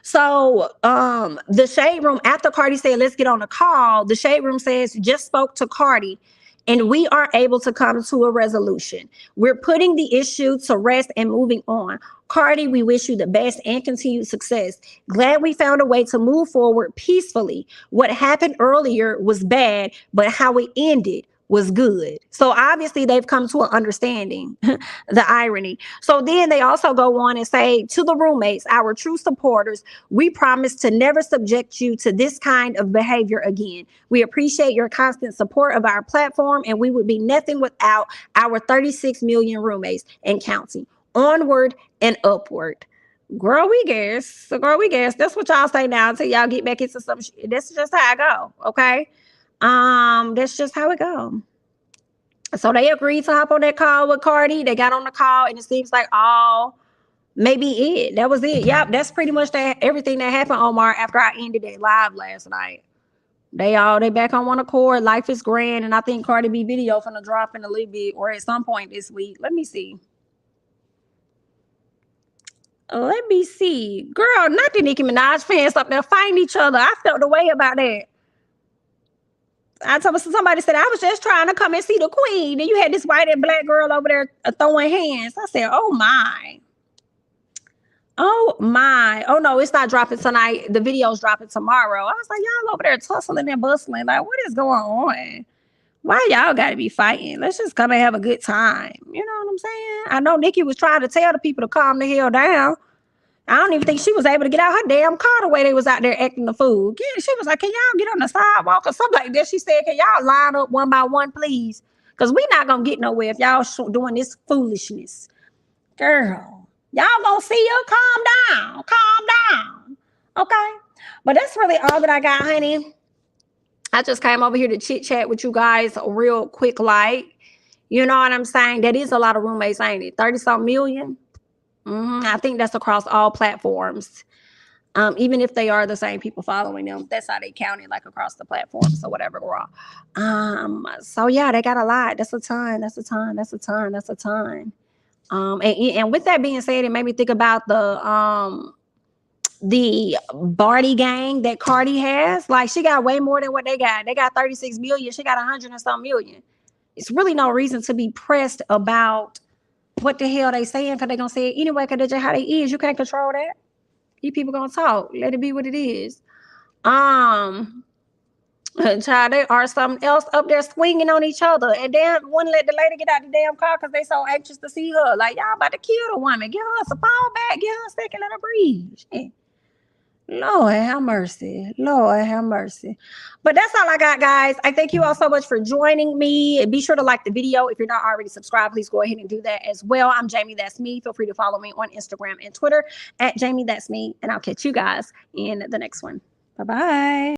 So the Shade Room, after Cardi said, let's get on the call, the Shade Room says, just spoke to Cardi and we are able to come to a resolution. We're putting the issue to rest and moving on. Cardi, we wish you the best and continued success. Glad we found a way to move forward peacefully. What happened earlier was bad, but how it ended was good. So obviously they've come to an understanding, the irony. So then they also go on and say, to the roommates, our true supporters, we promise to never subject you to this kind of behavior again. We appreciate your constant support of our platform, and we would be nothing without our 36 million roommates and counting. Onward and upward. Girl, we guess. That's what y'all say now until y'all get back into some shit. This is just how I go, okay? That's just how it go. So they agreed to hop on that call with Cardi. They got on the call, and it seems like maybe it. That was it. Yep, that's pretty much everything that happened, Omar, after I ended that live last night. They back on one accord. Life is grand, and I think Cardi B video finna drop in a little bit or at some point this week. Let me see. Girl, not the Nicki Minaj fans up there fighting each other. I felt the way about that. Somebody said, I was just trying to come and see the queen. And you had this white and black girl over there throwing hands. I said, oh my. Oh no, it's not dropping tonight. The video's dropping tomorrow. I was like, y'all over there tussling and bustling. Like, what is going on? Why y'all gotta be fighting? Let's just come and have a good time. You know what I'm saying? I know Nikki was trying to tell the people to calm the hell down. I don't even think she was able to get out her damn car the way they was out there acting the fool. Yeah, she was like, can y'all get on the sidewalk or something like that? She said, can y'all line up one by one, please? Because we're not going to get nowhere if y'all doing this foolishness. Girl, y'all going to see her? Calm down. Okay? But that's really all that I got, honey. I just came over here to chit chat with you guys real quick like. You know what I'm saying? That is a lot of roommates, ain't it? 30-something million. I think that's across all platforms. Even if they are the same people following them, that's how they count it, like across the platforms or whatever. So yeah, they got a lot. That's a ton. And with that being said, it made me think about the Barty gang that Cardi has. Like, she got way more than what they got. They got 36 million. She got 100 and some million. It's really no reason to be pressed about what the hell they saying, because they're going to say it anyway, because that's just how they is. You can't control that. You people going to talk. Let it be what it is. Child, they are something else up there swinging on each other. And then wouldn't let the lady get out the damn car because they so anxious to see her. Like, y'all about to kill the woman. Give her some fall back. Give her a second. Let her breathe. Shit. Lord have mercy. But that's all I got, guys. I thank you all so much for joining me. Be sure to like the video. If you're not already subscribed, please go ahead and do that as well. I'm Jamie That's Me. Feel free to follow me on Instagram and Twitter at Jamie That's Me. And I'll catch you guys in the next one. Bye-bye.